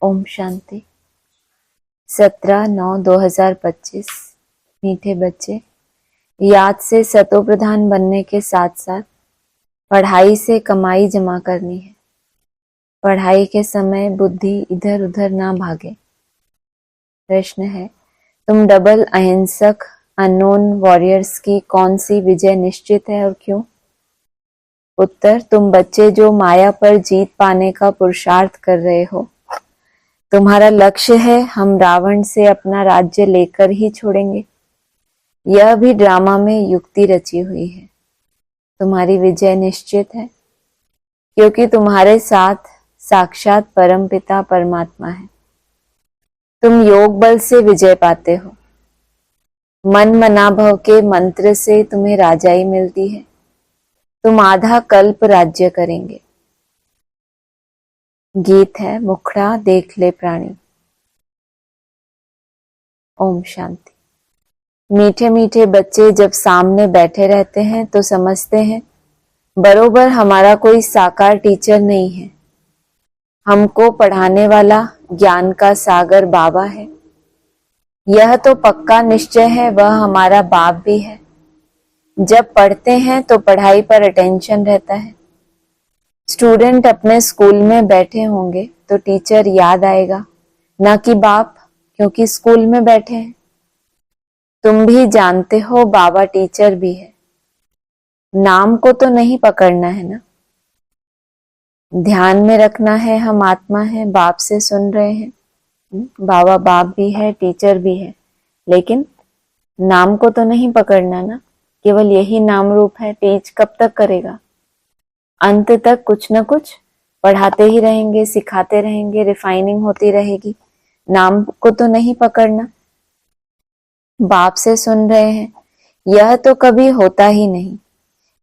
ओम शांति। 17/9/2025। मीठे बच्चे, याद से सतो प्रधान बनने के साथ साथ पढ़ाई से कमाई जमा करनी है। पढ़ाई के समय बुद्धि इधर उधर ना भागे। प्रश्न है, तुम डबल अहिंसक अननोन वॉरियर्स की कौन सी विजय निश्चित है और क्यों? उत्तर, तुम बच्चे जो माया पर जीत पाने का पुरुषार्थ कर रहे हो। तुम्हारा लक्ष्य है हम रावण से अपना राज्य लेकर ही छोड़ेंगे। यह भी ड्रामा में युक्ति रची हुई है। तुम्हारी विजय निश्चित है क्योंकि तुम्हारे साथ साक्षात परमपिता परमात्मा है। तुम योग बल से विजय पाते हो। मन मनाभव के मंत्र से तुम्हें राजाई मिलती है। तुम आधा कल्प राज्य करेंगे। गीत है, मुखड़ा देख ले प्राणी। ओम शांति। मीठे मीठे बच्चे जब सामने बैठे रहते हैं तो समझते हैं बरोबर हमारा कोई साकार टीचर नहीं है। हमको पढ़ाने वाला ज्ञान का सागर बाबा है। यह तो पक्का निश्चय है वह हमारा बाप भी है। जब पढ़ते हैं तो पढ़ाई पर अटेंशन रहता है। स्टूडेंट अपने स्कूल में बैठे होंगे तो टीचर याद आएगा, ना कि बाप, क्योंकि स्कूल में बैठे हैं। तुम भी जानते हो बाबा टीचर भी है। नाम को तो नहीं पकड़ना है ना। ध्यान में रखना है हम आत्मा है, बाप से सुन रहे हैं। बाबा बाप भी है, टीचर भी है, लेकिन नाम को तो नहीं पकड़ना ना। केवल यही नाम रूप है। टीच कब तक करेगा? अंत तक कुछ न कुछ पढ़ाते ही रहेंगे, सिखाते रहेंगे, रिफाइनिंग होती रहेगी। नाम को तो नहीं पकड़ना। बाप से सुन रहे हैं, यह तो कभी होता ही नहीं।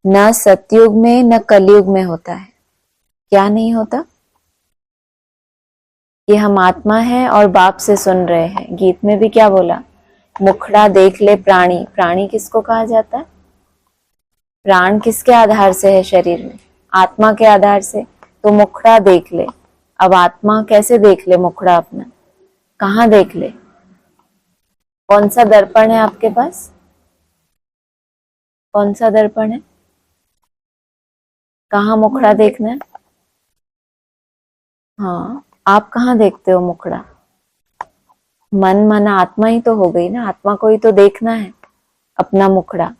न सतयुग में न कलयुग में होता है। क्या नहीं होता? कि हम आत्मा है और बाप से सुन रहे हैं। गीत में भी क्या बोला? मुखड़ा देख ले प्राणी। प्राणी किसको कहा जाता है? प्राण किसके आधार से है शरीर में? आत्मा के आधार से। तो मुखड़ा देख ले। अब आत्मा कैसे देख ले मुखड़ा अपना? कहाँ देख ले? कौन सा दर्पण है आपके पास? कौन सा दर्पण है? कहाँ मुखड़ा देखना है? हाँ, आप कहाँ देखते हो मुखड़ा? मन माना आत्मा ही तो हो गई ना। आत्मा को ही तो देखना है अपना मुखड़ा।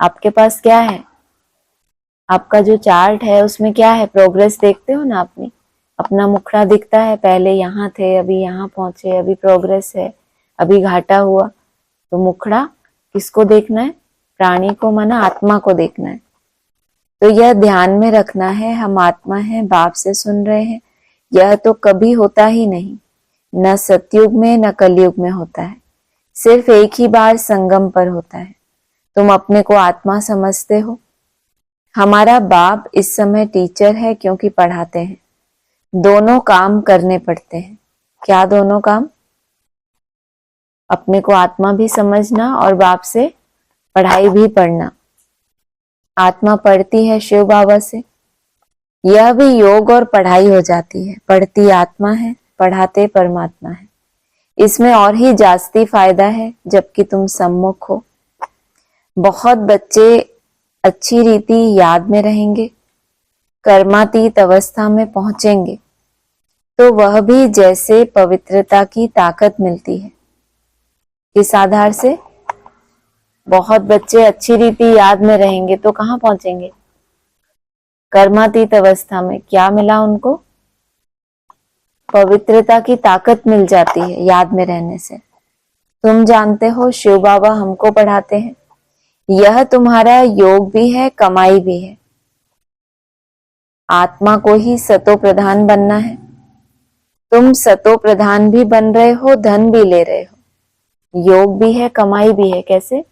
आपके पास क्या है? आपका जो चार्ट है उसमें क्या है? प्रोग्रेस देखते हो ना अपनी। अपना मुखड़ा दिखता है, पहले यहाँ थे, अभी यहाँ पहुंचे, अभी प्रोग्रेस है, अभी घाटा हुआ। तो मुखड़ा किसको देखना है? प्राणी को, माना आत्मा को देखना है। तो यह ध्यान में रखना है हम आत्मा है, बाप से सुन रहे हैं। यह तो कभी होता ही नहीं। न सतयुग में न कलयुग में होता है। सिर्फ एक ही बार संगम पर होता है। तुम अपने को आत्मा समझते हो। हमारा बाप इस समय टीचर है क्योंकि पढ़ाते हैं। दोनों काम करने पड़ते हैं। क्या दोनों काम? अपने को आत्मा भी समझना और बाप से पढ़ाई भी पढ़ना। आत्मा पढ़ती है शिव बाबा से। यह भी योग और पढ़ाई हो जाती है। पढ़ती आत्मा है, पढ़ाते परमात्मा है। इसमें और ही जास्ती फायदा है जबकि तुम सम्मुख हो। बहुत बच्चे अच्छी रीति याद में रहेंगे, कर्मातीत अवस्था में पहुंचेंगे तो वह भी जैसे पवित्रता की ताकत मिलती है। किस आधार से? बहुत बच्चे अच्छी रीति याद में रहेंगे तो कहां पहुंचेंगे? कर्मातीत अवस्था में। क्या मिला उनको? पवित्रता की ताकत मिल जाती है याद में रहने से। तुम जानते हो शिव बाबा हमको पढ़ाते हैं। यह तुम्हारा योग भी है, कमाई भी है। आत्मा को ही सतो प्रधान बनना है। तुम सतो प्रधान भी बन रहे हो, धन भी ले रहे हो। योग भी है, कमाई भी है। कैसे?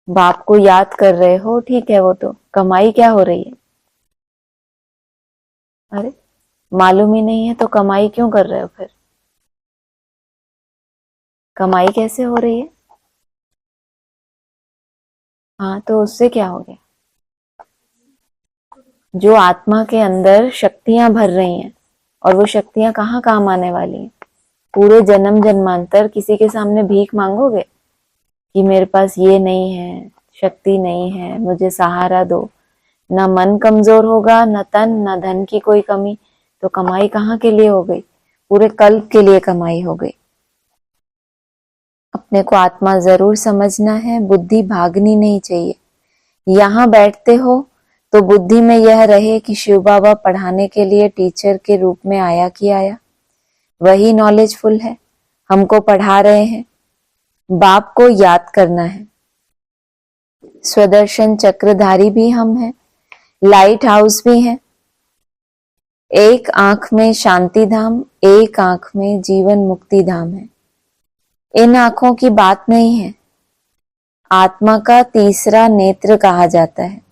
बाप को याद कर रहे हो, ठीक है, वो तो कमाई क्या हो रही है? अरे मालूम ही नहीं है तो कमाई क्यों कर रहे हो फिर? कमाई कैसे हो रही है? हाँ, तो उससे क्या हो गया? जो आत्मा के अंदर शक्तियां भर रही हैं और वो शक्तियां कहाँ काम आने वाली हैं? पूरे जन्म जन्मांतर किसी के सामने भीख मांगोगे कि मेरे पास ये नहीं है, शक्ति नहीं है, मुझे सहारा दो। ना मन कमजोर होगा, न तन, न धन की कोई कमी, तो कमाई कहाँ के लिए हो गई? पूरे कल्प के लिए कमाई हो गई। अपने को आत्मा जरूर समझना है, बुद्धि भागनी नहीं चाहिए। यहाँ बैठते हो तो बुद्धि में यह रहे कि शिव बाबा पढ़ाने के लिए टीचर के रूप में आया कि आया, वही नॉलेजफुल है, हमको पढ़ा रहे हैं। बाप को याद करना है। स्वदर्शन चक्रधारी भी हम हैं, लाइट हाउस भी हैं। एक आंख में शांति धाम, एक आंख में जीवन मुक्ति धाम है। इन आंखों की बात नहीं है, आत्मा का तीसरा नेत्र कहा जाता है।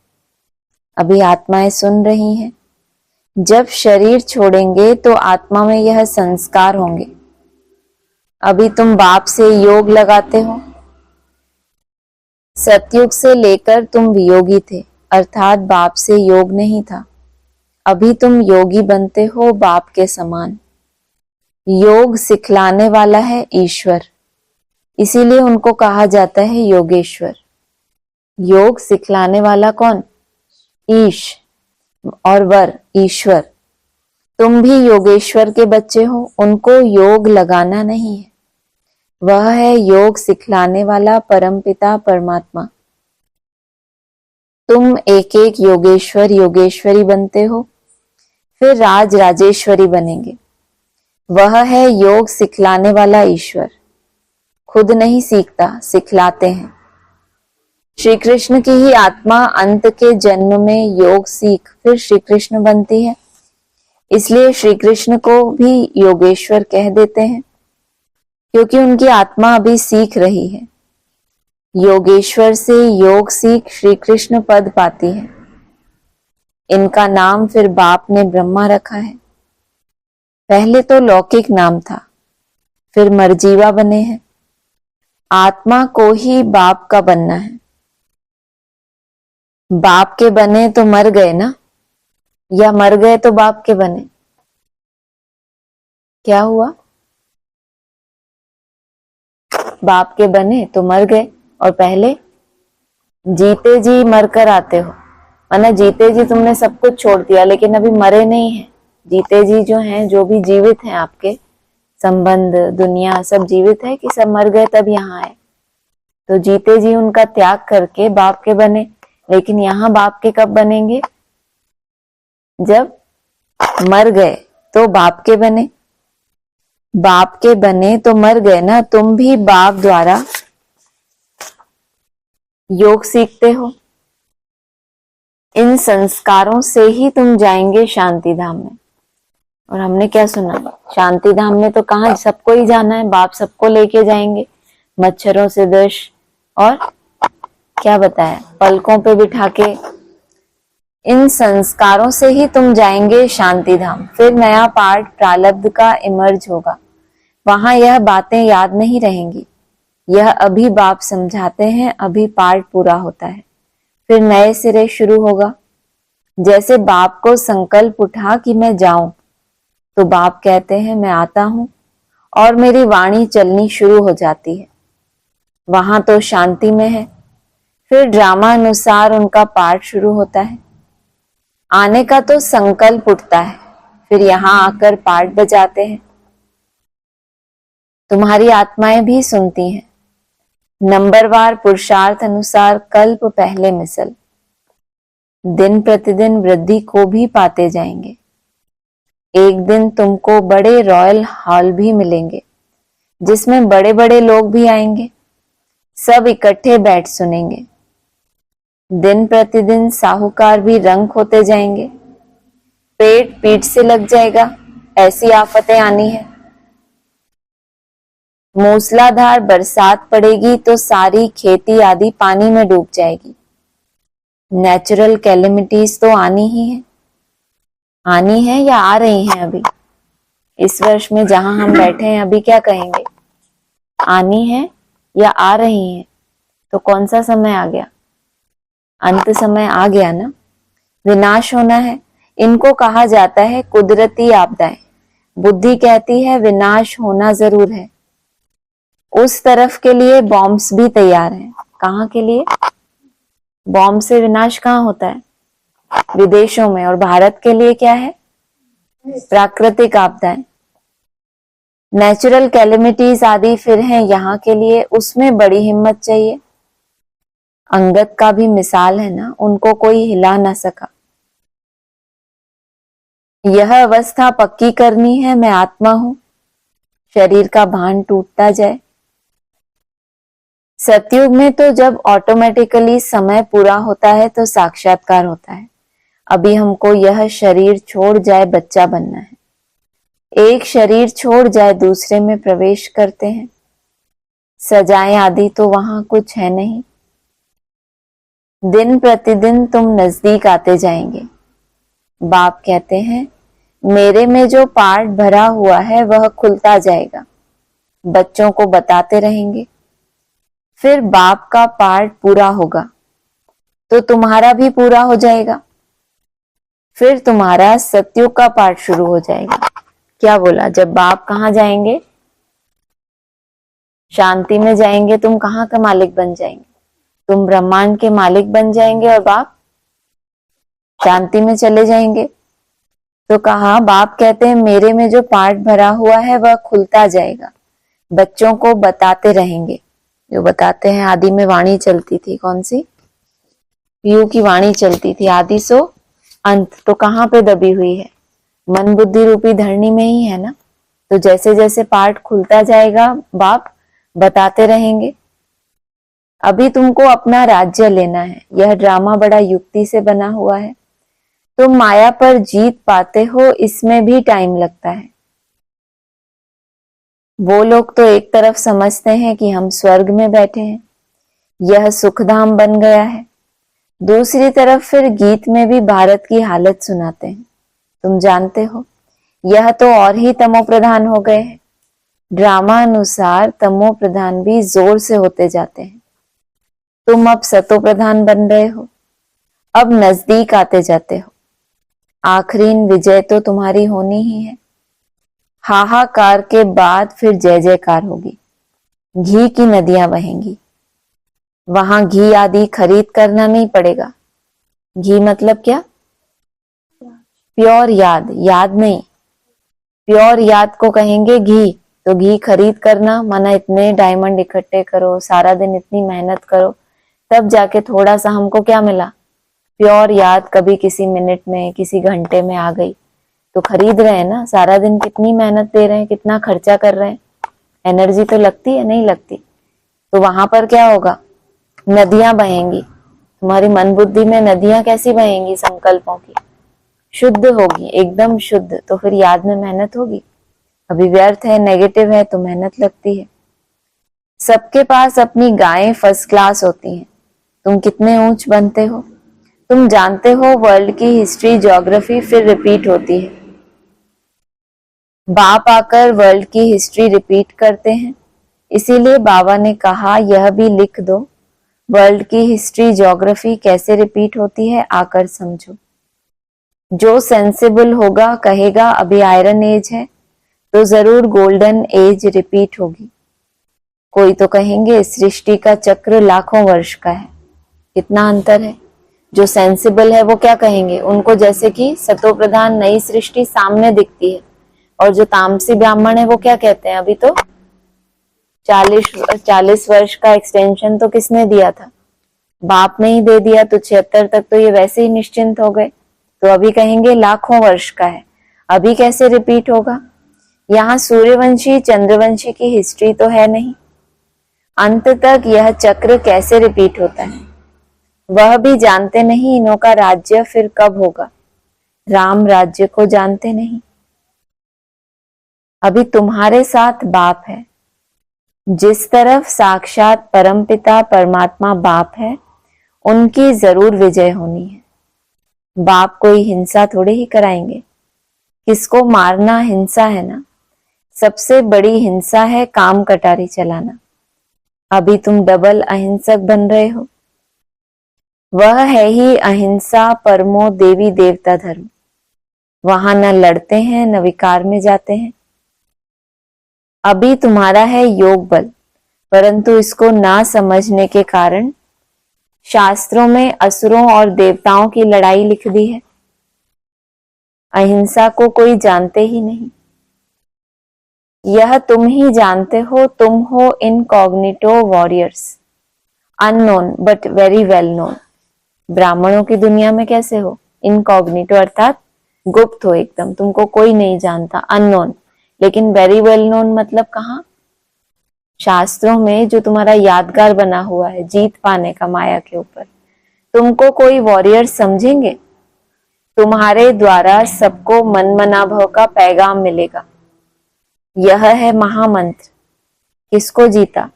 अभी आत्माएं सुन रही हैं। जब शरीर छोड़ेंगे तो आत्मा में यह संस्कार होंगे। अभी तुम बाप से योग लगाते हो। सतयुग से लेकर तुम वियोगी थे, अर्थात बाप से योग नहीं था। अभी तुम योगी बनते हो बाप के समान। योग सिखलाने वाला है ईश्वर, इसीलिए उनको कहा जाता है योगेश्वर। योग सिखलाने वाला कौन? ईश और वर ईश्वर। तुम भी योगेश्वर के बच्चे हो, उनको योग लगाना नहीं है, वह है योग सिखलाने वाला परमपिता परमात्मा। तुम एक एक योगेश्वर योगेश्वरी बनते हो, फिर राज राजेश्वरी बनेंगे। वह है योग सिखलाने वाला ईश्वर। खुद नहीं सीखता, सिखलाते हैं। श्री कृष्ण की ही आत्मा अंत के जन्म में योग सीख फिर श्री कृष्ण बनती है, इसलिए श्री कृष्ण को भी योगेश्वर कह देते हैं, क्योंकि उनकी आत्मा अभी सीख रही है। योगेश्वर से योग सीख श्री कृष्ण पद पाती है। इनका नाम फिर बाप ने ब्रह्मा रखा है। पहले तो लौकिक नाम था, फिर मरजीवा बने हैं। आत्मा को ही बाप का बनना है। बाप के बने तो मर गए ना, या मर गए तो बाप के बने? क्या हुआ? बाप के बने तो मर गए, और पहले जीते जी मर कर आते हो। माना जीते जी तुमने सब कुछ छोड़ दिया, लेकिन अभी मरे नहीं है। जीते जी जो हैं, जो भी जीवित हैं, आपके संबंध दुनिया सब जीवित है कि सब मर गए तब यहाँ आए? तो जीते जी उनका त्याग करके बाप के बने। लेकिन यहाँ बाप के कब बनेंगे? जब मर गए तो बाप के बने। बाप के बने तो मर गए ना। तुम भी बाप द्वारा योग सीखते हो। इन संस्कारों से ही तुम जाएंगे शांति धाम में। और हमने क्या सुना? शांति धाम में तो कहाँ, सबको ही जाना है, बाप सबको लेके जाएंगे। मच्छरों से दश, और क्या बताया, पलकों पे बिठा के। इन संस्कारों से ही तुम जाएंगे शांति धाम। फिर नया पार्ट प्रारब्ध का इमर्ज होगा, वहां यह बातें याद नहीं रहेंगी। यह अभी बाप समझाते हैं, अभी पार्ट पूरा होता है, फिर नए सिरे शुरू होगा। जैसे बाप को संकल्प उठा कि मैं जाऊं, तो बाप कहते हैं मैं आता हूं, और मेरी वाणी चलनी शुरू हो जाती है। वहां तो शांति में है। फिर ड्रामा अनुसार उनका पार्ट शुरू होता है। आने का तो संकल्प उठता है, फिर यहां आकर पार्ट बजाते हैं। तुम्हारी आत्माएं भी सुनती हैं। नंबरवार पुरुषार्थ अनुसार कल्प पहले मिसल। दिन प्रतिदिन वृद्धि को भी पाते जाएंगे। एक दिन तुमको बड़े रॉयल हॉल भी मिलेंगे, जिसमें बड़े बड़े लोग भी आएंगे। सब इकट्ठे बैठ सुनेंगे। दिन प्रतिदिन साहूकार भी रंग होते जाएंगे। पेट पीठ से लग जाएगा, ऐसी आफतें आनी है। मूसलाधार बरसात पड़ेगी तो सारी खेती आदि पानी में डूब जाएगी। नेचुरल कैलेमिटीज तो आनी ही है। आनी है या आ रही हैं अभी? इस वर्ष में जहां हम बैठे हैं अभी क्या कहेंगे? आनी है या आ रही हैं? तो कौन सा समय आ गया? अंत समय आ गया ना। विनाश होना है। इनको कहा जाता है कुदरती आपदाएं। बुद्धि कहती है विनाश होना जरूर है। उस तरफ के लिए बॉम्ब्स भी तैयार हैं। कहाँ के लिए? बॉम्ब से विनाश कहाँ होता है? विदेशों में। और भारत के लिए क्या है? प्राकृतिक आपदाएं, नेचुरल कैलेमिटीज आदि फिर हैं यहाँ के लिए। उसमें बड़ी हिम्मत चाहिए। अंगद का भी मिसाल है ना, उनको कोई हिला ना सका। यह अवस्था पक्की करनी है, मैं आत्मा हूं, शरीर का भान टूटता जाए। सतयुग में तो जब ऑटोमेटिकली समय पूरा होता है तो साक्षात्कार होता है। अभी हमको यह शरीर छोड़ जाए बच्चा बनना है। एक शरीर छोड़ जाए दूसरे में प्रवेश करते हैं। सजाएं आदि तो वहां कुछ है नहीं। दिन प्रतिदिन तुम नजदीक आते जाएंगे। बाप कहते हैं मेरे में जो पार्ट भरा हुआ है वह खुलता जाएगा। बच्चों को बताते रहेंगे। फिर बाप का पार्ट पूरा होगा तो तुम्हारा भी पूरा हो जाएगा। फिर तुम्हारा सतयुग का पार्ट शुरू हो जाएगा। क्या बोला? जब बाप कहाँ जाएंगे? शांति में जाएंगे। तुम कहाँ का मालिक बन जाएंगे? तुम ब्रह्मांड के मालिक बन जाएंगे और बाप शांति में चले जाएंगे। तो कहा, बाप कहते हैं मेरे में जो पार्ट भरा हुआ है वह खुलता जाएगा। बच्चों को बताते रहेंगे। जो बताते हैं, आदि में वाणी चलती थी। कौन सी? पीयू की वाणी चलती थी, आदि सो अंत। तो कहाँ पे दबी हुई है? मन बुद्धि रूपी धरनी में ही है ना। तो जैसे जैसे पार्ट खुलता जाएगा बाप बताते रहेंगे। अभी तुमको अपना राज्य लेना है। यह ड्रामा बड़ा युक्ति से बना हुआ है। तुम माया पर जीत पाते हो, इसमें भी टाइम लगता है। वो लोग तो एक तरफ समझते हैं कि हम स्वर्ग में बैठे हैं, यह सुखधाम बन गया है। दूसरी तरफ फिर गीत में भी भारत की हालत सुनाते हैं। तुम जानते हो, यह तो और ही तमो प्रधान हो गए हैं। ड्रामा अनुसार तमो प्रधान भी जोर से होते जाते हैं। तुम अब सतो प्रधान बन रहे हो। अब नजदीक आते जाते हो। आखिरी विजय तो तुम्हारी होनी ही है। हाहाकार के बाद फिर जय जयकार होगी। घी की नदियां बहेंगी। वहां घी आदि खरीद करना नहीं पड़ेगा। घी मतलब क्या? प्योर याद। याद नहीं, प्योर याद को कहेंगे घी। तो घी खरीद करना माना इतने डायमंड इकट्ठे करो, सारा दिन इतनी मेहनत करो, तब जाके थोड़ा सा हमको क्या मिला? प्योर याद। कभी किसी मिनट में, किसी घंटे में आ गई। तो खरीद रहे हैं ना, सारा दिन कितनी मेहनत दे रहे हैं, कितना खर्चा कर रहे हैं। एनर्जी तो लगती है, नहीं लगती? तो वहां पर क्या होगा? नदियां बहेंगी। तुम्हारी मन बुद्धि में नदियां कैसी बहेंगी? संकल्पों की। शुद्ध होगी, एकदम शुद्ध। तो फिर याद में मेहनत होगी। अभी व्यर्थ है, नेगेटिव है तो मेहनत लगती है। सबके पास अपनी गायें फर्स्ट क्लास होती हैं। तुम कितने ऊंच बनते हो? तुम जानते हो वर्ल्ड की हिस्ट्री, ज्योग्राफी फिर रिपीट होती है। बाप आकर वर्ल्ड की हिस्ट्री रिपीट करते हैं। इसीलिए बाबा ने कहा यह भी लिख दो, वर्ल्ड की हिस्ट्री ज्योग्राफी कैसे रिपीट होती है, आकर समझो। जो सेंसिबल होगा कहेगा अभी आयरन एज है तो जरूर गोल्डन एज रिपीट होगी। कोई तो कहेंगे सृष्टि का चक्र लाखों वर्ष का है। कितना अंतर है। जो सेंसिबल है वो क्या कहेंगे? उनको जैसे कि सतो प्रधान नई सृष्टि सामने दिखती है। और जो तामसी ब्राह्मण है वो क्या कहते हैं? अभी तो 40 वर्ष का एक्सटेंशन तो किसने दिया था? बाप ने ही दे दिया। तो 76 तक तो ये वैसे ही निश्चिंत हो गए। तो अभी कहेंगे लाखों वर्ष का है। अभी कैसे रिपीट होगा? यहाँ सूर्यवंशी चंद्रवंशी की हिस्ट्री तो है नहीं। अंत तक यह चक्र कैसे रिपीट होता है वह भी जानते नहीं। इनों का राज्य फिर कब होगा? राम राज्य को जानते नहीं। अभी तुम्हारे साथ बाप है। जिस तरफ साक्षात परमपिता परमात्मा बाप है, उनकी जरूर विजय होनी है। बाप कोई हिंसा थोड़े ही कराएंगे। किसको मारना हिंसा है ना। सबसे बड़ी हिंसा है काम कटारी चलाना। अभी तुम डबल अहिंसक बन रहे हो। वह है ही अहिंसा परमो देवी देवता धर्म। वहां न लड़ते हैं न विकार में जाते हैं। अभी तुम्हारा है योग बल, परंतु इसको ना समझने के कारण शास्त्रों में असुरों और देवताओं की लड़ाई लिख दी है। अहिंसा को कोई जानते ही नहीं। यह तुम ही जानते हो, तुम हो incognito warriors, unknown but very well known. ब्राह्मणों की दुनिया में कैसे हो? इनकॉग्निटो अर्थात गुप्त हो एकदम, तुमको कोई नहीं जानता, अननोन। लेकिन वेरी वेल नोन मतलब कहाँ? शास्त्रों में जो तुम्हारा यादगार बना हुआ है जीत पाने का माया के ऊपर, तुमको कोई वॉरियर समझेंगे? तुम्हारे द्वारा सबको मन मनाभव का पैगाम मिलेगा। यह है महामंत्र। किसको जीता?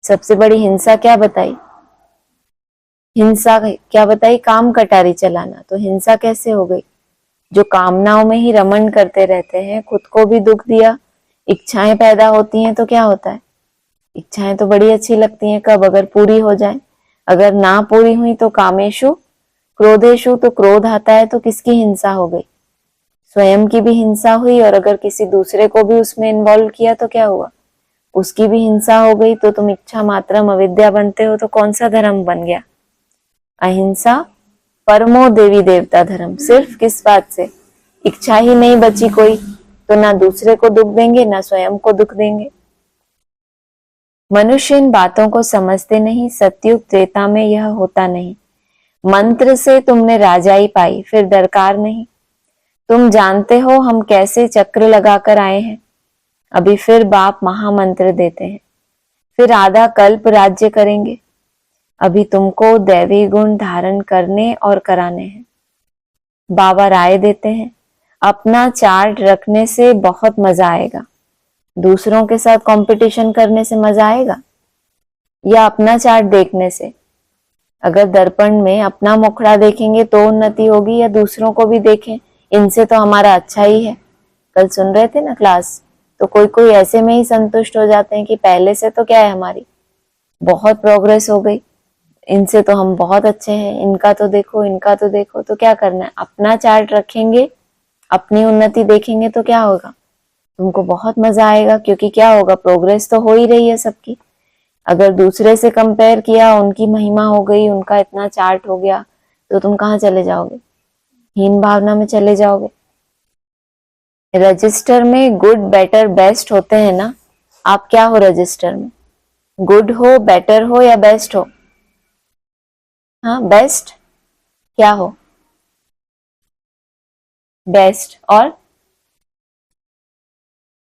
सबसे बड़ी हिंसा क्या बताई? हिंसा क्या बताई? काम कटारी चलाना। तो हिंसा कैसे हो गई? जो कामनाओं में ही रमण करते रहते हैं, खुद को भी दुख दिया। इच्छाएं पैदा होती हैं तो क्या होता है? इच्छाएं तो बड़ी अच्छी लगती हैं, कब? अगर पूरी हो जाए। अगर ना पूरी हुई तो कामेशु क्रोधेशु, तो क्रोध आता है तो किसकी हिंसा हो गई? स्वयं की भी हिंसा हुई, और अगर किसी दूसरे को भी उसमें इन्वॉल्व किया तो क्या हुआ? उसकी भी हिंसा हो गई। तो तुम इच्छा मात्रम अविद्या बनते हो, तो कौन सा धर्म बन गया? अहिंसा परमो देवी देवता धर्म। सिर्फ किस बात से? इच्छा ही नहीं बची कोई, तो ना दूसरे को दुख देंगे ना स्वयं को दुख देंगे। मनुष्य इन बातों को समझते नहीं। सतयुग त्रेता में यह होता नहीं। मंत्र से तुमने राजाई पाई, फिर दरकार नहीं। तुम जानते हो हम कैसे चक्र लगाकर आए हैं। अभी फिर बाप महामंत्र देते हैं, फिर आधा कल्प राज्य करेंगे। अभी तुमको दैवी गुण धारण करने और कराने हैं। बाबा राय देते हैं, अपना चार्ट रखने से बहुत मजा आएगा। दूसरों के साथ कंपटीशन करने से मजा आएगा या अपना चार्ट देखने से? अगर दर्पण में अपना मुखड़ा देखेंगे तो उन्नति होगी, या दूसरों को भी देखें, इनसे तो हमारा अच्छा ही है। कल सुन रहे थे ना क्लास, तो कोई कोई ऐसे में ही संतुष्ट हो जाते हैं कि पहले से तो क्या है, हमारी बहुत प्रोग्रेस हो गई, इनसे तो हम बहुत अच्छे हैं, इनका तो देखो, इनका तो देखो। तो क्या करना है? अपना चार्ट रखेंगे, अपनी उन्नति देखेंगे तो क्या होगा? तुमको बहुत मजा आएगा, क्योंकि क्या होगा? प्रोग्रेस तो हो ही रही है सबकी। अगर दूसरे से कंपेयर किया, उनकी महिमा हो गई, उनका इतना चार्ट हो गया, तो तुम कहाँ चले जाओगे? हीन भावना में चले जाओगे। रजिस्टर में गुड बेटर बेस्ट होते हैं ना, आप क्या हो रजिस्टर में? गुड हो, बेटर हो या बेस्ट हो? हाँ, बेस्ट क्या हो? बेस्ट, और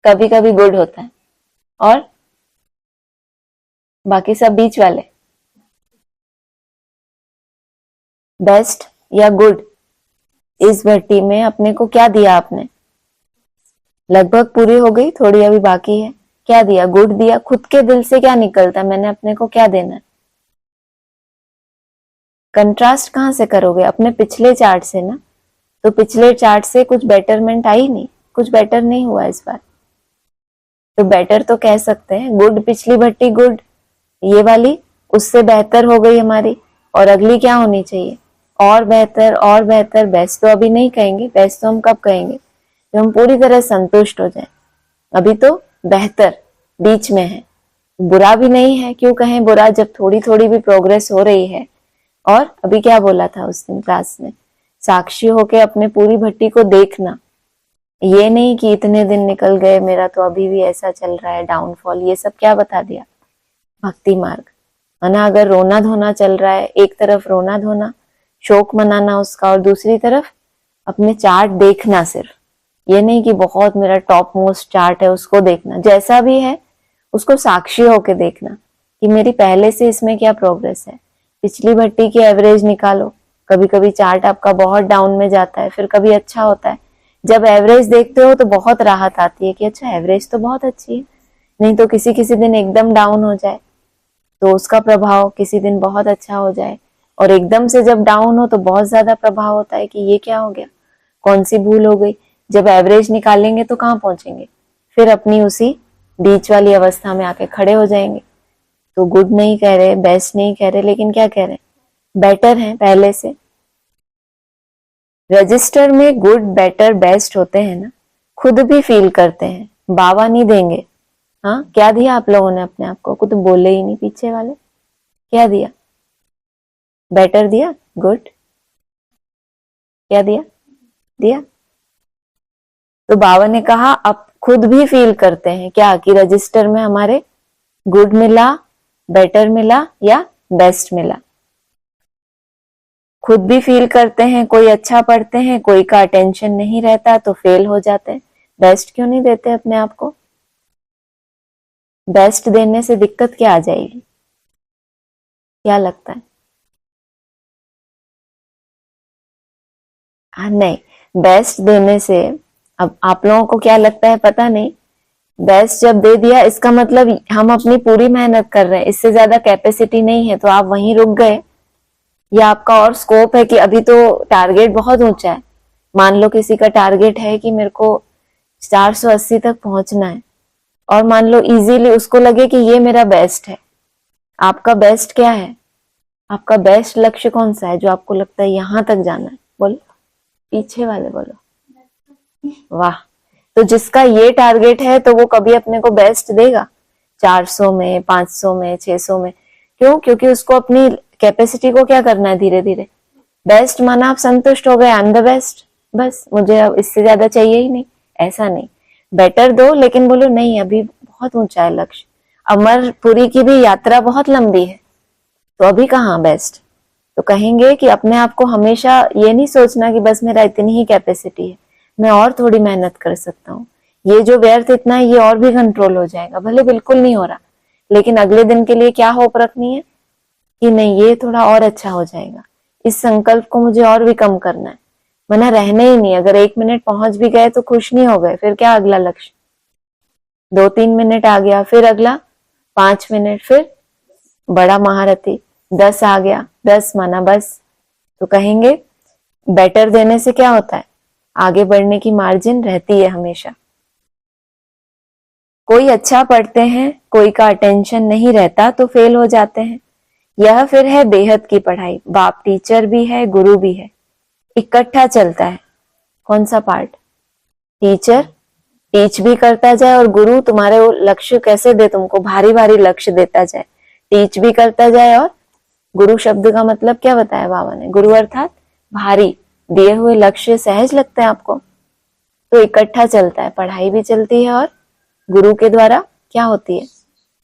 कभी कभी गुड होता है, और बाकी सब बीच वाले। बेस्ट या गुड? इस भट्टी में अपने को क्या दिया आपने? लगभग पूरी हो गई, थोड़ी अभी बाकी है। क्या दिया? गुड दिया। खुद के दिल से क्या निकलता? मैंने अपने को क्या देना है? कंट्रास्ट कहां से करोगे? अपने पिछले चार्ट से ना। तो पिछले चार्ट से कुछ बेटरमेंट आई नहीं, कुछ बेटर नहीं हुआ इस बार। तो बेटर तो कह सकते हैं, गुड पिछली भट्टी गुड, ये वाली उससे बेहतर हो गई हमारी, और अगली क्या होनी चाहिए? और बेहतर, और बेहतर। बेस्ट तो अभी नहीं कहेंगे, बेस्ट तो हम कब कहेंगे? जब हम पूरी तरह संतुष्ट हो जाए। अभी तो बेहतर बीच में है, बुरा भी नहीं है। क्यों कहें बुरा, जब थोड़ी थोड़ी भी प्रोग्रेस हो रही है। और अभी क्या बोला था उस दिन क्लास में? साक्षी होके अपने पूरी भट्टी को देखना। ये नहीं कि इतने दिन निकल गए, मेरा तो अभी भी ऐसा चल रहा है, डाउनफॉल। ये सब क्या बता दिया? भक्ति मार्ग है ना। अगर रोना धोना चल रहा है, एक तरफ रोना धोना, शोक मनाना उसका, और दूसरी तरफ अपने चार्ट देखना। सिर्फ ये नहीं कि बहुत मेरा टॉप मोस्ट चार्ट है उसको देखना, जैसा भी है उसको साक्षी होके देखना कि मेरी पहले से इसमें क्या प्रोग्रेस है। पिछली भट्टी की एवरेज निकालो। कभी कभी चार्ट आपका बहुत डाउन में जाता है, फिर कभी अच्छा होता है। जब एवरेज देखते हो तो बहुत राहत आती है कि अच्छा, एवरेज तो बहुत अच्छी है। नहीं तो किसी किसी दिन एकदम डाउन हो जाए तो उसका प्रभाव किसी दिन बहुत अच्छा हो जाए, और एकदम से जब डाउन हो तो बहुत ज्यादा प्रभाव होता है कि ये क्या हो गया, कौन सी भूल हो गई। जब एवरेज निकालेंगे तो कहाँ पहुंचेंगे? फिर अपनी उसी बीच वाली अवस्था में आके खड़े हो जाएंगे। तो गुड नहीं कह रहे, बेस्ट नहीं कह रहे, लेकिन क्या कह रहे? बेटर है पहले से। रजिस्टर में गुड, बेटर, बेस्ट होते हैं ना, खुद भी फील करते हैं, बाबा नहीं देंगे। हाँ, क्या दिया आप लोगों ने अपने आप को? कुछ बोले ही नहीं पीछे वाले। क्या दिया? बेटर दिया, गुड, क्या दिया? दिया। तो बाबा ने कहा अब खुद भी फील करते हैं क्या कि रजिस्टर में हमारे गुड मिला, बेटर मिला या बेस्ट मिला। खुद भी फील करते हैं, कोई अच्छा पढ़ते हैं, कोई का अटेंशन नहीं रहता तो फेल हो जाते हैं। बेस्ट क्यों नहीं देते अपने आप को? बेस्ट देने से दिक्कत क्या आ जाएगी? क्या लगता है? हाँ, नहीं, बेस्ट देने से अब आप लोगों को क्या लगता है पता नहीं। बेस्ट जब दे दिया इसका मतलब हम अपनी पूरी मेहनत कर रहे हैं, इससे ज्यादा कैपेसिटी नहीं है तो आप वहीं रुक गए, या आपका और स्कोप है कि अभी तो टारगेट बहुत ऊंचा है। मान लो किसी का टारगेट है कि मेरे को 480 तक पहुंचना है, और मान लो इजीली उसको लगे कि ये मेरा बेस्ट है। आपका बेस्ट क्या है? आपका बेस्ट लक्ष्य कौन सा है जो आपको लगता है यहां तक जाना है? बोलो, पीछे वाले बोलो। वाह, तो जिसका ये टारगेट है तो वो कभी अपने को बेस्ट देगा 400 में, 500 में, 600 में। क्यों? क्योंकि उसको अपनी कैपेसिटी को क्या करना है, धीरे धीरे बेस्ट माना, आप संतुष्ट हो गए, आई एम द बेस्ट, बस मुझे अब इससे ज्यादा चाहिए ही नहीं। ऐसा नहीं, बेटर दो लेकिन बोलो नहीं अभी बहुत ऊंचा है लक्ष्य, अमरपुरी की भी यात्रा बहुत लंबी है, तो अभी कहाँ बेस्ट। तो कहेंगे कि अपने आप को हमेशा ये नहीं सोचना कि बस मेरा इतनी ही कैपेसिटी है, मैं और थोड़ी मेहनत कर सकता हूँ, ये जो व्यर्थ इतना है ये और भी कंट्रोल हो जाएगा, भले बिल्कुल नहीं हो रहा लेकिन अगले दिन के लिए क्या होप रखनी है कि नहीं ये थोड़ा और अच्छा हो जाएगा, इस संकल्प को मुझे और भी कम करना है, वरना रहने ही नहीं। अगर 1 मिनट पहुंच भी गए तो खुश नहीं हो गए, फिर क्या अगला लक्ष्य? 2-3 मिनट आ गया, फिर अगला 5 मिनट, फिर बड़ा महारथी 10 आ गया, 10 माना बस। तो कहेंगे बेटर देने से क्या होता है, आगे बढ़ने की मार्जिन रहती है हमेशा। कोई अच्छा पढ़ते हैं, कोई का अटेंशन नहीं रहता तो फेल हो जाते हैं। यह फिर है बेहद की पढ़ाई, बाप टीचर भी है, गुरु भी है, इकट्ठा चलता है। कौन सा पार्ट? टीचर टीच भी करता जाए और गुरु तुम्हारे वो लक्ष्य कैसे दे, तुमको भारी भारी लक्ष्य देता जाए, टीच भी करता जाए। और गुरु शब्द का मतलब क्या बताया बाबा ने? गुरु अर्थात भारी, दिए हुए लक्ष्य सहज लगते हैं आपको, तो इकट्ठा चलता है, पढ़ाई भी चलती है और गुरु के द्वारा क्या होती है,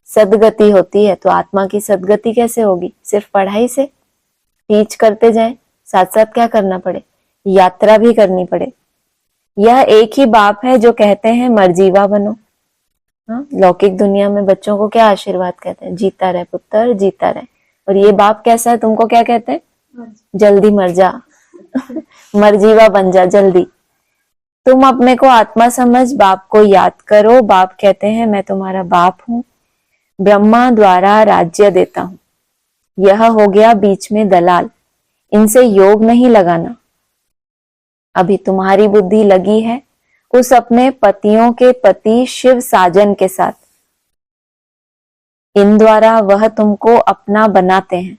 सदगति होती है। तो आत्मा की सदगति कैसे होगी? सिर्फ पढ़ाई से। टीच करते जाए, साथ साथ क्या करना पड़े, यात्रा भी करनी पड़े। यह एक ही बाप है जो कहते हैं मर्जीवा बनो। हाँ, लौकिक दुनिया में बच्चों को क्या आशीर्वाद कहते हैं? जीता रहे पुत्र, जीता रहे। और ये बाप कैसा है, तुमको क्या कहते हैं? जल्दी मर जा मर्जीवा बन जा जल्दी। तुम अपने को आत्मा समझ बाप को याद करो। बाप कहते हैं मैं तुम्हारा बाप हूं, ब्रह्मा द्वारा राज्य देता हूं। यह हो गया बीच में दलाल, इनसे योग नहीं लगाना। अभी तुम्हारी बुद्धि लगी है उस अपने पतियों के पति शिव साजन के साथ, इन द्वारा वह तुमको अपना बनाते हैं।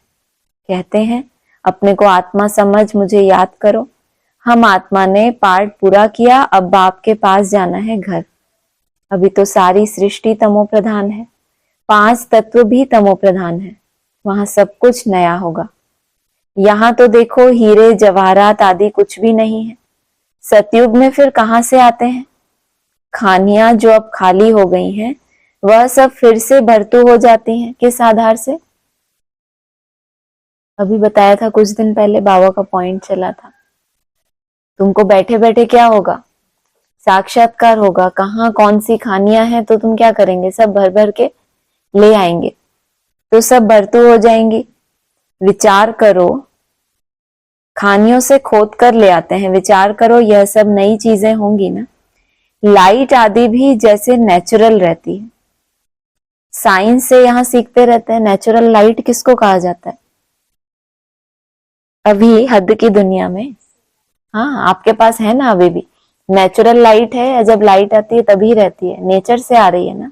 कहते हैं अपने को आत्मा समझ मुझे याद करो। हम आत्मा ने पाठ पूरा किया, अब बाप के पास जाना है घर। अभी तो सारी सृष्टि तमो प्रधान है, 5 तत्व भी तमो प्रधान है, वहां सब कुछ नया होगा। यहाँ तो देखो हीरे जवाहरात आदि कुछ भी नहीं है। सतयुग में फिर कहां से आते हैं? खानियां जो अब खाली हो गई हैं वह सब फिर से भरतू हो जाती हैं। किस आधार से? अभी बताया था कुछ दिन पहले, बाबा का पॉइंट चला था। तुमको बैठे बैठे क्या होगा? साक्षात्कार होगा, कहाँ कौन सी खानियां हैं तो तुम क्या करेंगे, सब भर भर के ले आएंगे, तो सब भरतू हो जाएंगी। विचार करो, खानियों से खोद कर ले आते हैं, विचार करो यह सब नई चीजें होंगी ना। लाइट आदि भी जैसे नेचुरल रहती है, साइंस से यहाँ सीखते रहते हैं। नेचुरल लाइट किसको कहा जाता है? अभी हद की दुनिया में, हाँ आपके पास है ना, अभी भी नेचुरल लाइट है, जब लाइट आती है तभी रहती है, नेचर से आ रही है ना।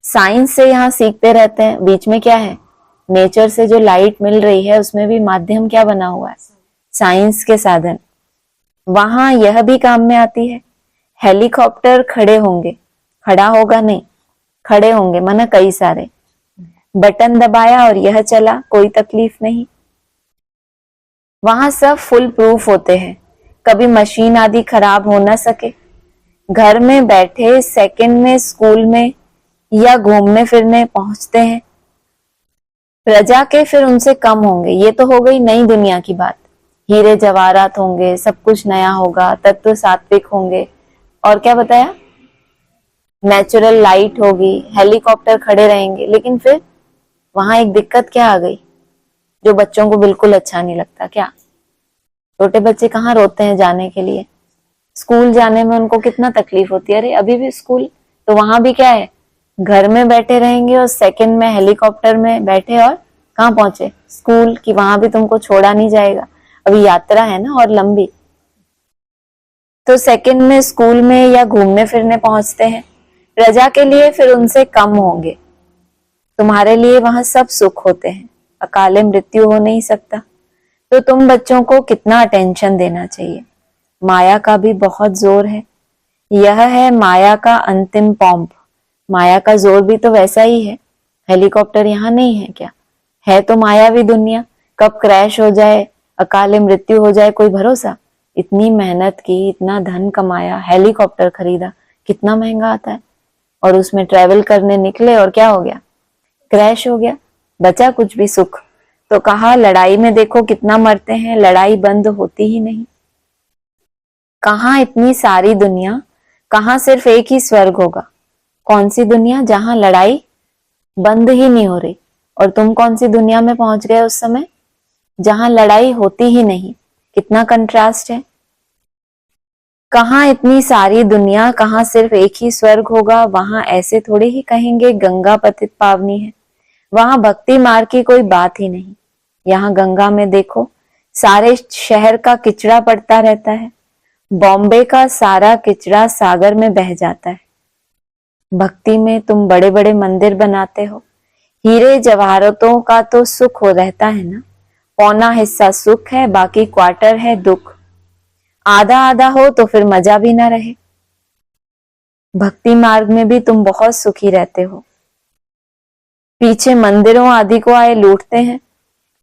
साइंस से यहाँ सीखते रहते हैं, बीच में क्या है, नेचर से जो लाइट मिल रही है उसमें भी माध्यम क्या बना हुआ है, साइंस के साधन। वहां यह भी काम में आती है। हेलीकॉप्टर खड़े होंगे, खड़ा होगा नहीं, खड़े होंगे माना कई सारे, बटन दबाया और यह चला, कोई तकलीफ नहीं। वहां सब फुल प्रूफ होते हैं, कभी मशीन आदि खराब हो ना सके। घर में बैठे सेकंड में स्कूल में या घूमने फिरने पहुंचते हैं। प्रजा के फिर उनसे कम होंगे। ये तो हो गई नई दुनिया की बात। हीरे जवाहरात होंगे, सब कुछ नया होगा, तत्व सात्विक होंगे, और क्या बताया, नेचुरल लाइट होगी, हेलीकॉप्टर खड़े रहेंगे। लेकिन फिर वहां एक दिक्कत क्या आ गई, जो बच्चों को बिल्कुल अच्छा नहीं लगता। क्या? छोटे बच्चे कहाँ रोते हैं जाने के लिए, स्कूल जाने में उनको कितना तकलीफ होती है। अरे अभी भी स्कूल, तो वहां भी क्या है, घर में बैठे रहेंगे और सेकंड में हेलीकॉप्टर में बैठे और कहाँ पहुंचे, स्कूल की। वहां भी तुमको छोड़ा नहीं जाएगा, अभी यात्रा है ना और लंबी। तो सेकंड में स्कूल में या घूमने फिरने पहुंचते हैं। प्रजा के लिए फिर उनसे कम होंगे। तुम्हारे लिए वहां सब सुख होते हैं, अकाले मृत्यु हो नहीं सकता। तो तुम बच्चों को कितना अटेंशन देना चाहिए। माया का भी बहुत जोर है। यह है माया का अंतिम पॉम्प। माया का जोर भी तो वैसा ही है। हेलीकॉप्टर यहाँ नहीं है क्या? है तो मायावी दुनिया। कब क्रैश हो जाए, अकाले मृत्यु हो जाए, कोई भरोसा। इतनी मेहनत की, इतना धन कमाया, हेलीकॉप्टर खरीदा, कितना महंगा आता है, और उसमें ट्रेवल करने निकले और क्या हो गया, क्रैश हो गया, बचा कुछ भी सुख। तो कहा लड़ाई में देखो कितना मरते हैं, लड़ाई बंद होती ही नहीं। कहाँ इतनी सारी दुनिया, कहाँ सिर्फ एक ही स्वर्ग होगा। कौन सी दुनिया जहां लड़ाई बंद ही नहीं हो रही, और तुम कौन सी दुनिया में पहुंच गए उस समय जहां लड़ाई होती ही नहीं। कितना कंट्रास्ट है। कहाँ इतनी सारी दुनिया, कहाँ सिर्फ एक ही स्वर्ग होगा। वहां ऐसे थोड़े ही कहेंगे गंगा पतित पावनी है, वहां भक्ति मार्ग की कोई बात ही नहीं। यहाँ गंगा में देखो सारे शहर का किचड़ा पड़ता रहता है, बॉम्बे का सारा किचड़ा सागर में बह जाता है। भक्ति में तुम बड़े बड़े मंदिर बनाते हो, हीरे जवाहरातों का तो सुख हो रहता है ना। पौना हिस्सा सुख है, बाकी क्वार्टर है दुख। आधा आधा हो तो फिर मजा भी ना रहे। भक्ति मार्ग में भी तुम बहुत सुखी रहते हो। पीछे मंदिरों आदि को आए लूटते हैं।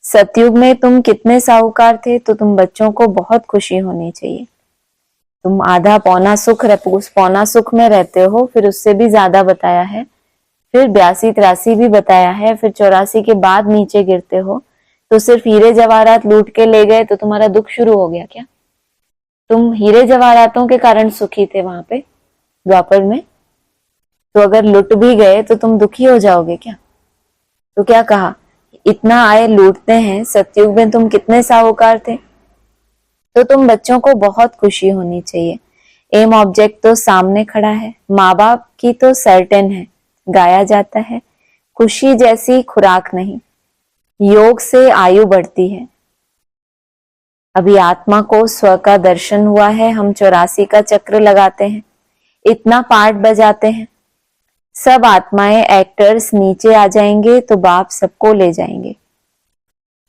सतयुग में तुम कितने साहूकार थे, तो तुम बच्चों को बहुत खुशी होनी चाहिए। तुम आधा पौना सुख पौना सुख में रहते हो, फिर उससे भी ज्यादा बताया है, फिर 82-83 भी बताया है, फिर 84 के बाद नीचे गिरते हो। तो सिर्फ हीरे जवाहरात लूट के ले गए तो तुम्हारा दुख शुरू हो गया क्या? तुम हीरे जवाहरातों के कारण सुखी थे वहां पे द्वापर में, तो अगर लुट भी गए तो तुम दुखी हो जाओगे क्या? तो क्या कहा, इतना आए लूटते हैं। सतयुग में तुम कितने साहूकार थे, तो तुम बच्चों को बहुत खुशी होनी चाहिए। एम ऑब्जेक्ट तो सामने खड़ा है, माँ बाप की तो सर्टेन है, गाया जाता है, खुशी जैसी खुराक नहीं। योग से आयु बढ़ती है। अभी आत्मा को स्व का दर्शन हुआ है, हम 84 का चक्र लगाते हैं, इतना पाठ बजाते हैं, सब आत्माएं एक्टर्स नीचे आ जाएंगे तो बाप सबको ले जाएंगे।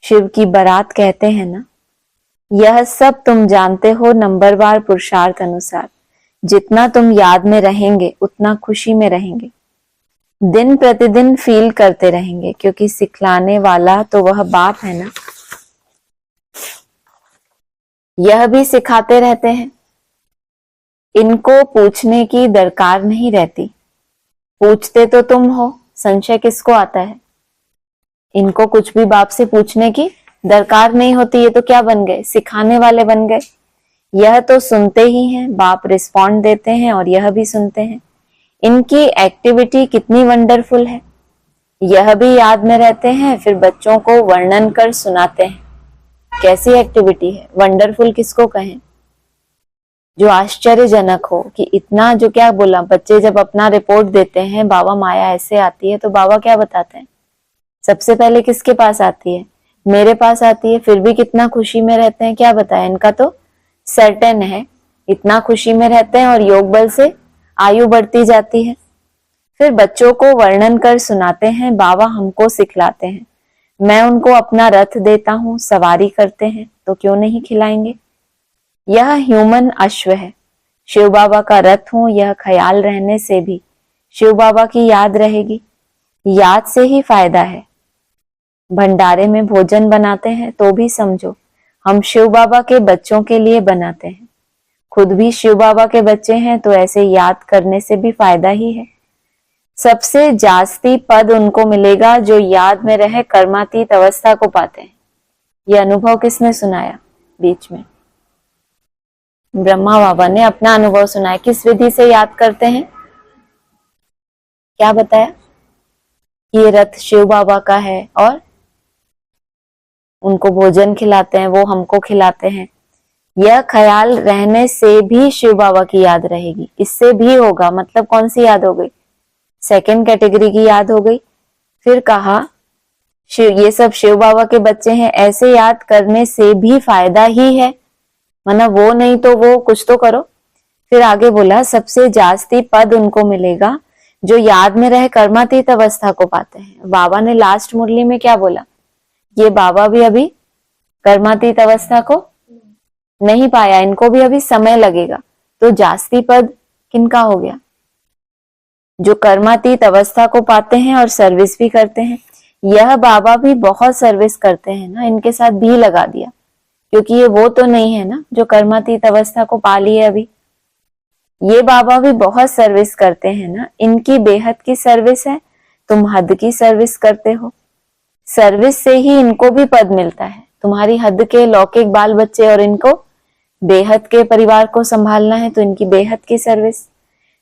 शिव की बारात कहते हैं ना। यह सब तुम जानते हो नंबरवार पुरुषार्थ अनुसार। जितना तुम याद में रहेंगे उतना खुशी में रहेंगे, दिन प्रतिदिन फील करते रहेंगे, क्योंकि सिखलाने वाला तो वह बाप है ना। यह भी सिखाते रहते हैं। इनको पूछने की दरकार नहीं रहती, पूछते तो तुम हो, संशय किसको आता है। इनको कुछ भी बाप से पूछने की दरकार नहीं होती। ये तो क्या बन गए, सिखाने वाले बन गए। यह तो सुनते ही हैं, बाप रिस्पॉन्ड देते हैं और यह भी सुनते हैं। इनकी एक्टिविटी कितनी वंडरफुल है। यह भी याद में रहते हैं, फिर बच्चों को वर्णन कर सुनाते हैं। कैसी एक्टिविटी है, वंडरफुल किसको कहें, जो आश्चर्यजनक हो कि इतना, जो क्या बोला, बच्चे जब अपना रिपोर्ट देते हैं, बाबा माया ऐसे आती है, तो बाबा क्या बताते हैं, सबसे पहले किसके पास आती है, मेरे पास आती है। फिर भी कितना खुशी में रहते हैं, क्या बताया, इनका तो सर्टेन है, इतना खुशी में रहते हैं और योग बल से आयु बढ़ती जाती है। फिर बच्चों को वर्णन कर सुनाते हैं, बाबा हमको सिखलाते हैं। मैं उनको अपना रथ देता हूँ, सवारी करते हैं, तो क्यों नहीं खिलाएंगे। यह ह्यूमन अश्व है, शिव बाबा का रथ हूं, यह ख्याल रहने से भी शिव बाबा की याद रहेगी। याद से ही फायदा है। भंडारे में भोजन बनाते हैं तो भी समझो हम शिव बाबा के बच्चों के लिए बनाते हैं। खुद भी शिव बाबा के बच्चे हैं तो ऐसे याद करने से भी फायदा ही है। सबसे जास्ती पद उनको मिलेगा जो याद में रहे कर्मातीत अवस्था को पाते हैं। यह अनुभव किसने सुनाया बीच में? ब्रह्मा बाबा ने अपना अनुभव सुनाया। किस विधि से याद करते हैं? क्या बताया? ये रथ शिव बाबा का है और उनको भोजन खिलाते हैं, वो हमको खिलाते हैं। यह ख्याल रहने से भी शिव बाबा की याद रहेगी। इससे भी होगा, मतलब कौन सी याद हो गई? सेकंड कैटेगरी की याद हो गई। फिर कहा ये सब शिव बाबा के बच्चे हैं, ऐसे याद करने से भी फायदा ही है। मतलब वो नहीं तो वो कुछ तो करो। फिर आगे बोला सबसे जास्ती पद उनको मिलेगा जो याद में रहे कर्मातीत अवस्था को पाते हैं। बाबा ने लास्ट मुरली में क्या बोला? ये बाबा भी अभी कर्मातीत अवस्था को नहीं पाया, इनको भी अभी समय लगेगा। तो जास्ती पद किनका हो गया? जो कर्मातीत अवस्था को पाते हैं और सर्विस भी करते हैं। यह बाबा भी बहुत सर्विस करते हैं ना, इनके साथ भी लगा दिया, क्योंकि ये वो तो नहीं है ना जो कर्मातीत अवस्था को पा ली है अभी। ये बाबा भी बहुत सर्विस करते हैं ना, इनकी बेहद की सर्विस है, तुम हद की सर्विस करते हो। सर्विस से ही इनको भी पद मिलता है। तुम्हारी हद के लौकिक बाल बच्चे और इनको बेहद के परिवार को संभालना है, तो इनकी बेहद की सर्विस।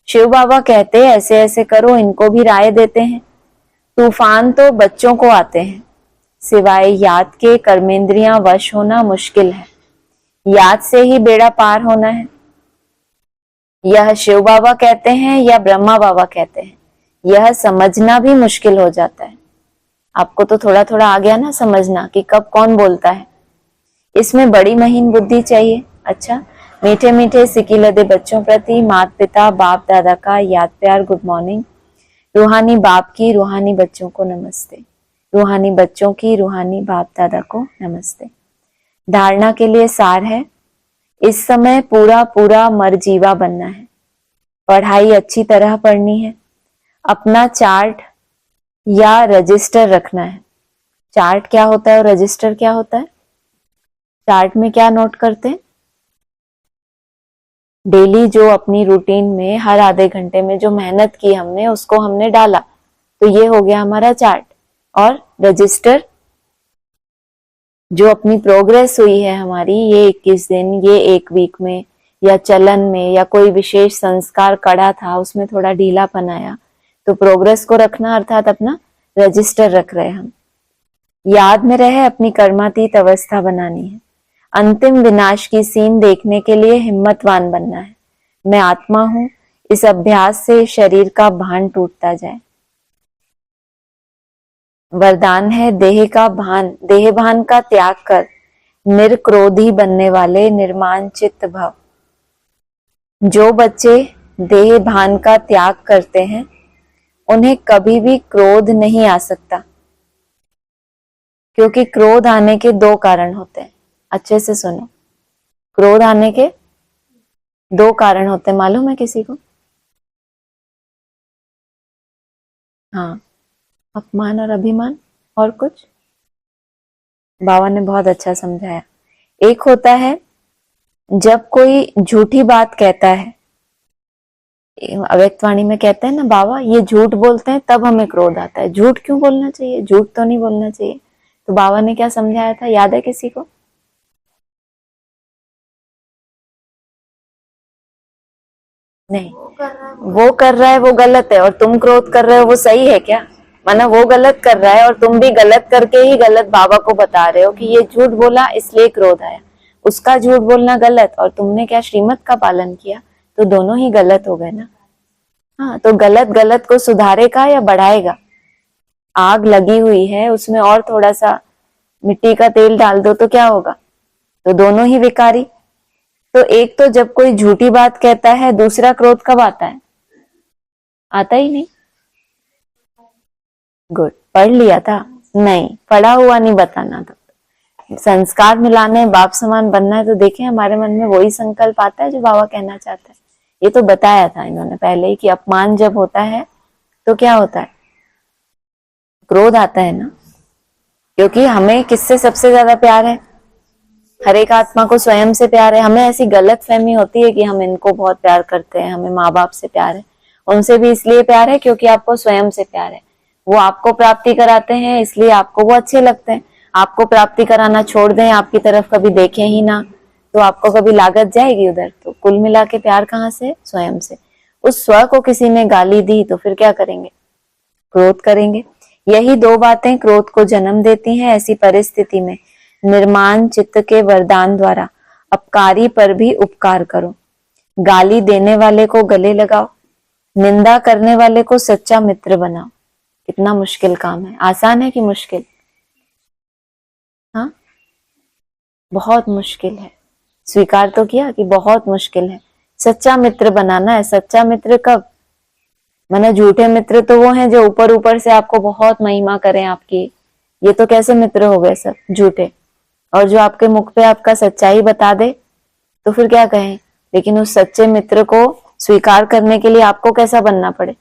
शिव बाबा कहते हैं ऐसे ऐसे करो, इनको भी राय देते हैं। तूफान तो बच्चों को आते हैं, सिवाय याद के कर्मेंद्रियां वश होना मुश्किल है। याद से ही बेड़ा पार होना है। यह शिव बाबा कहते हैं या ब्रह्मा बाबा कहते हैं, यह समझना भी मुश्किल हो जाता है। आपको तो थोड़ा थोड़ा आ गया ना समझना कि कब कौन बोलता है। इसमें बड़ी महीन बुद्धि चाहिए। अच्छा, मीठे मीठे सिकीलदे बच्चों प्रति माता पिता बाप दादा का याद प्यार गुड मॉर्निंग। रूहानी बाप की रूहानी बच्चों को नमस्ते। रूहानी बच्चों की रूहानी बाप दादा को नमस्ते। धारणा के लिए सार है, इस समय पूरा पूरा मरजीवा बनना है। पढ़ाई अच्छी तरह पढ़नी है। अपना चार्ट या रजिस्टर रखना है। चार्ट क्या होता है और रजिस्टर क्या होता है? चार्ट में क्या नोट करते हैं? डेली जो अपनी रूटीन में हर आधे घंटे में जो मेहनत की हमने, उसको हमने डाला, तो ये हो गया हमारा चार्ट। और रजिस्टर जो अपनी प्रोग्रेस हुई है हमारी, ये 21 दिन, ये एक वीक में, या चलन में, या कोई विशेष संस्कार कड़ा था उसमें थोड़ा ढीलापन आया, तो प्रोग्रेस को रखना, अर्थात अपना रजिस्टर रख रहे हम। याद में रहे अपनी कर्मातीत अवस्था बनानी है। अंतिम विनाश की सीन देखने के लिए हिम्मतवान बनना है। मैं आत्मा हूं, इस अभ्यास से शरीर का भान टूटता जाए। वरदान है देह का भान, देह भान का त्याग कर निर्क्रोधी बनने वाले निर्माण चित्त भव। जो बच्चे देह भान का त्याग करते हैं उन्हें कभी भी क्रोध नहीं आ सकता, क्योंकि क्रोध आने के दो कारण होते हैं। अच्छे से सुनो, क्रोध आने के दो कारण होते हैं, मालूम है किसी को? हाँ, अपमान और अभिमान। और कुछ? बाबा ने बहुत अच्छा समझाया। एक होता है जब कोई झूठी बात कहता है, अव्यक्तवाणी में कहते हैं ना बाबा, ये झूठ बोलते हैं, तब हमें क्रोध आता है। झूठ क्यों बोलना चाहिए? झूठ तो नहीं बोलना चाहिए। तो बाबा ने क्या समझाया था, याद है किसी को? नहीं, वो कर रहा है वो गलत है, और तुम क्रोध कर रहे हो वो सही है क्या? माना वो गलत कर रहा है और तुम भी गलत करके ही गलत बाबा को बता रहे हो कि ये झूठ बोला इसलिए क्रोध आया। उसका झूठ बोलना गलत, और तुमने क्या श्रीमत का पालन किया, तो दोनों ही गलत हो गए ना। हाँ, तो गलत गलत को सुधारेगा या बढ़ाएगा? आग लगी हुई है, उसमें और थोड़ा सा मिट्टी का तेल डाल दो तो क्या होगा? तो दोनों ही विकारी। तो एक तो जब कोई झूठी बात कहता है, दूसरा क्रोध कब आता है? आता ही नहीं। गुड, पढ़ लिया था? नहीं, पढ़ा हुआ नहीं बताना था। संस्कार मिलाने, बाप समान बनना है, तो देखें हमारे मन में वही संकल्प आता है जो बाबा कहना चाहता है। ये तो बताया था इन्होंने पहले ही कि अपमान जब होता है तो क्या होता है, क्रोध आता है ना। क्योंकि हमें किससे सबसे ज्यादा प्यार है, हर एक आत्मा को स्वयं से प्यार है। हमें ऐसी गलत फहमी होती है कि हम इनको बहुत प्यार करते हैं, हमें माँ बाप से प्यार है। उनसे भी इसलिए प्यार है क्योंकि आपको स्वयं से प्यार है। वो आपको प्राप्ति कराते हैं इसलिए आपको वो अच्छे लगते हैं। आपको प्राप्ति कराना छोड़ दें, आपकी तरफ कभी देखें ही ना, तो आपको कभी लागत जाएगी उधर। तो कुल मिला के प्यार कहाँ से, स्वयं से। उस स्व को किसी ने गाली दी तो फिर क्या करेंगे, क्रोध करेंगे। यही दो बातें क्रोध को जन्म देती हैं। ऐसी परिस्थिति में निर्माण चित्त के वरदान द्वारा अपकारी पर भी उपकार करो। गाली देने वाले को गले लगाओ, निंदा करने वाले को सच्चा मित्र बनाओ। कितना मुश्किल काम है, आसान है कि मुश्किल? हाँ, बहुत मुश्किल है। स्वीकार तो किया कि बहुत मुश्किल है। सच्चा मित्र बनाना है। सच्चा मित्र कब? माने झूठे मित्र तो वो हैं जो ऊपर ऊपर से आपको बहुत महिमा करें आपकी। ये तो कैसे मित्र हो गए सब, झूठे। और जो आपके मुख पे आपका सच्चाई बता दे तो फिर क्या कहें। लेकिन उस सच्चे मित्र को स्वीकार करने के लिए आपको कैसा बनना पड़े।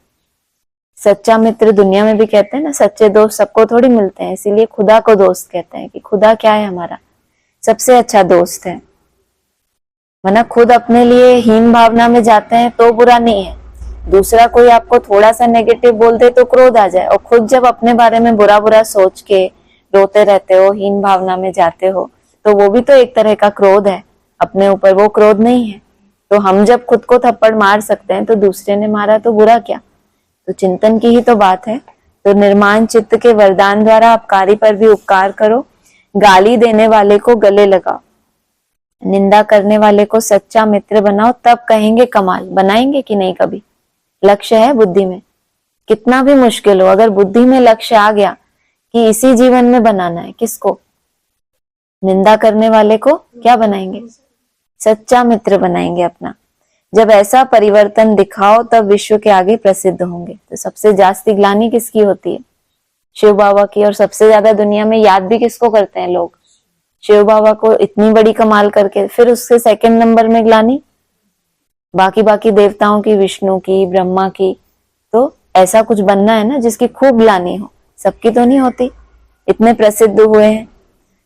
सच्चा मित्र दुनिया में भी कहते हैं ना, सच्चे दोस्त सबको थोड़ी मिलते हैं। इसीलिए खुदा को दोस्त कहते हैं कि खुदा क्या है, हमारा सबसे अच्छा दोस्त है। वरना खुद अपने लिए हीन भावना में जाते हैं तो बुरा नहीं है, दूसरा कोई आपको थोड़ा सा नेगेटिव बोल दे तो क्रोध आ जाए। और खुद जब अपने बारे में बुरा बुरा सोच के रोते रहते हो, हीन भावना में जाते हो, तो वो भी तो एक तरह का क्रोध है अपने ऊपर, वो क्रोध नहीं है। तो हम जब खुद को थप्पड़ मार सकते हैं तो दूसरे ने मारा तो बुरा क्या। तो चिंतन की ही तो बात है। तो निर्माण चित्त के वरदान द्वारा अपकारी पर भी उपकार करो। गाली देने वाले को गले लगाओ, निंदा करने वाले को सच्चा मित्र बनाओ, तब कहेंगे कमाल। बनाएंगे कि नहीं कभी? लक्ष्य है बुद्धि में, कितना भी मुश्किल हो, अगर बुद्धि में लक्ष्य आ गया कि इसी जीवन में बनाना है, किसको? निंदा करने वाले को क्या बनाएंगे? सच्चा मित्र बनाएंगे अपना। जब ऐसा परिवर्तन दिखाओ तब विश्व के आगे प्रसिद्ध होंगे। तो सबसे जास्ती ग्लानि किसकी होती है? शिव बाबा की। और सबसे ज्यादा दुनिया में याद भी किसको करते हैं लोग? शिव बाबा को। इतनी बड़ी कमाल करके फिर उसके सेकंड नंबर में ग्लानि बाकी देवताओं की, विष्णु की, ब्रह्मा की। तो ऐसा कुछ बनना है ना जिसकी खूब ग्लानि हो, सबकी तो नहीं होती। इतने प्रसिद्ध हुए हैं।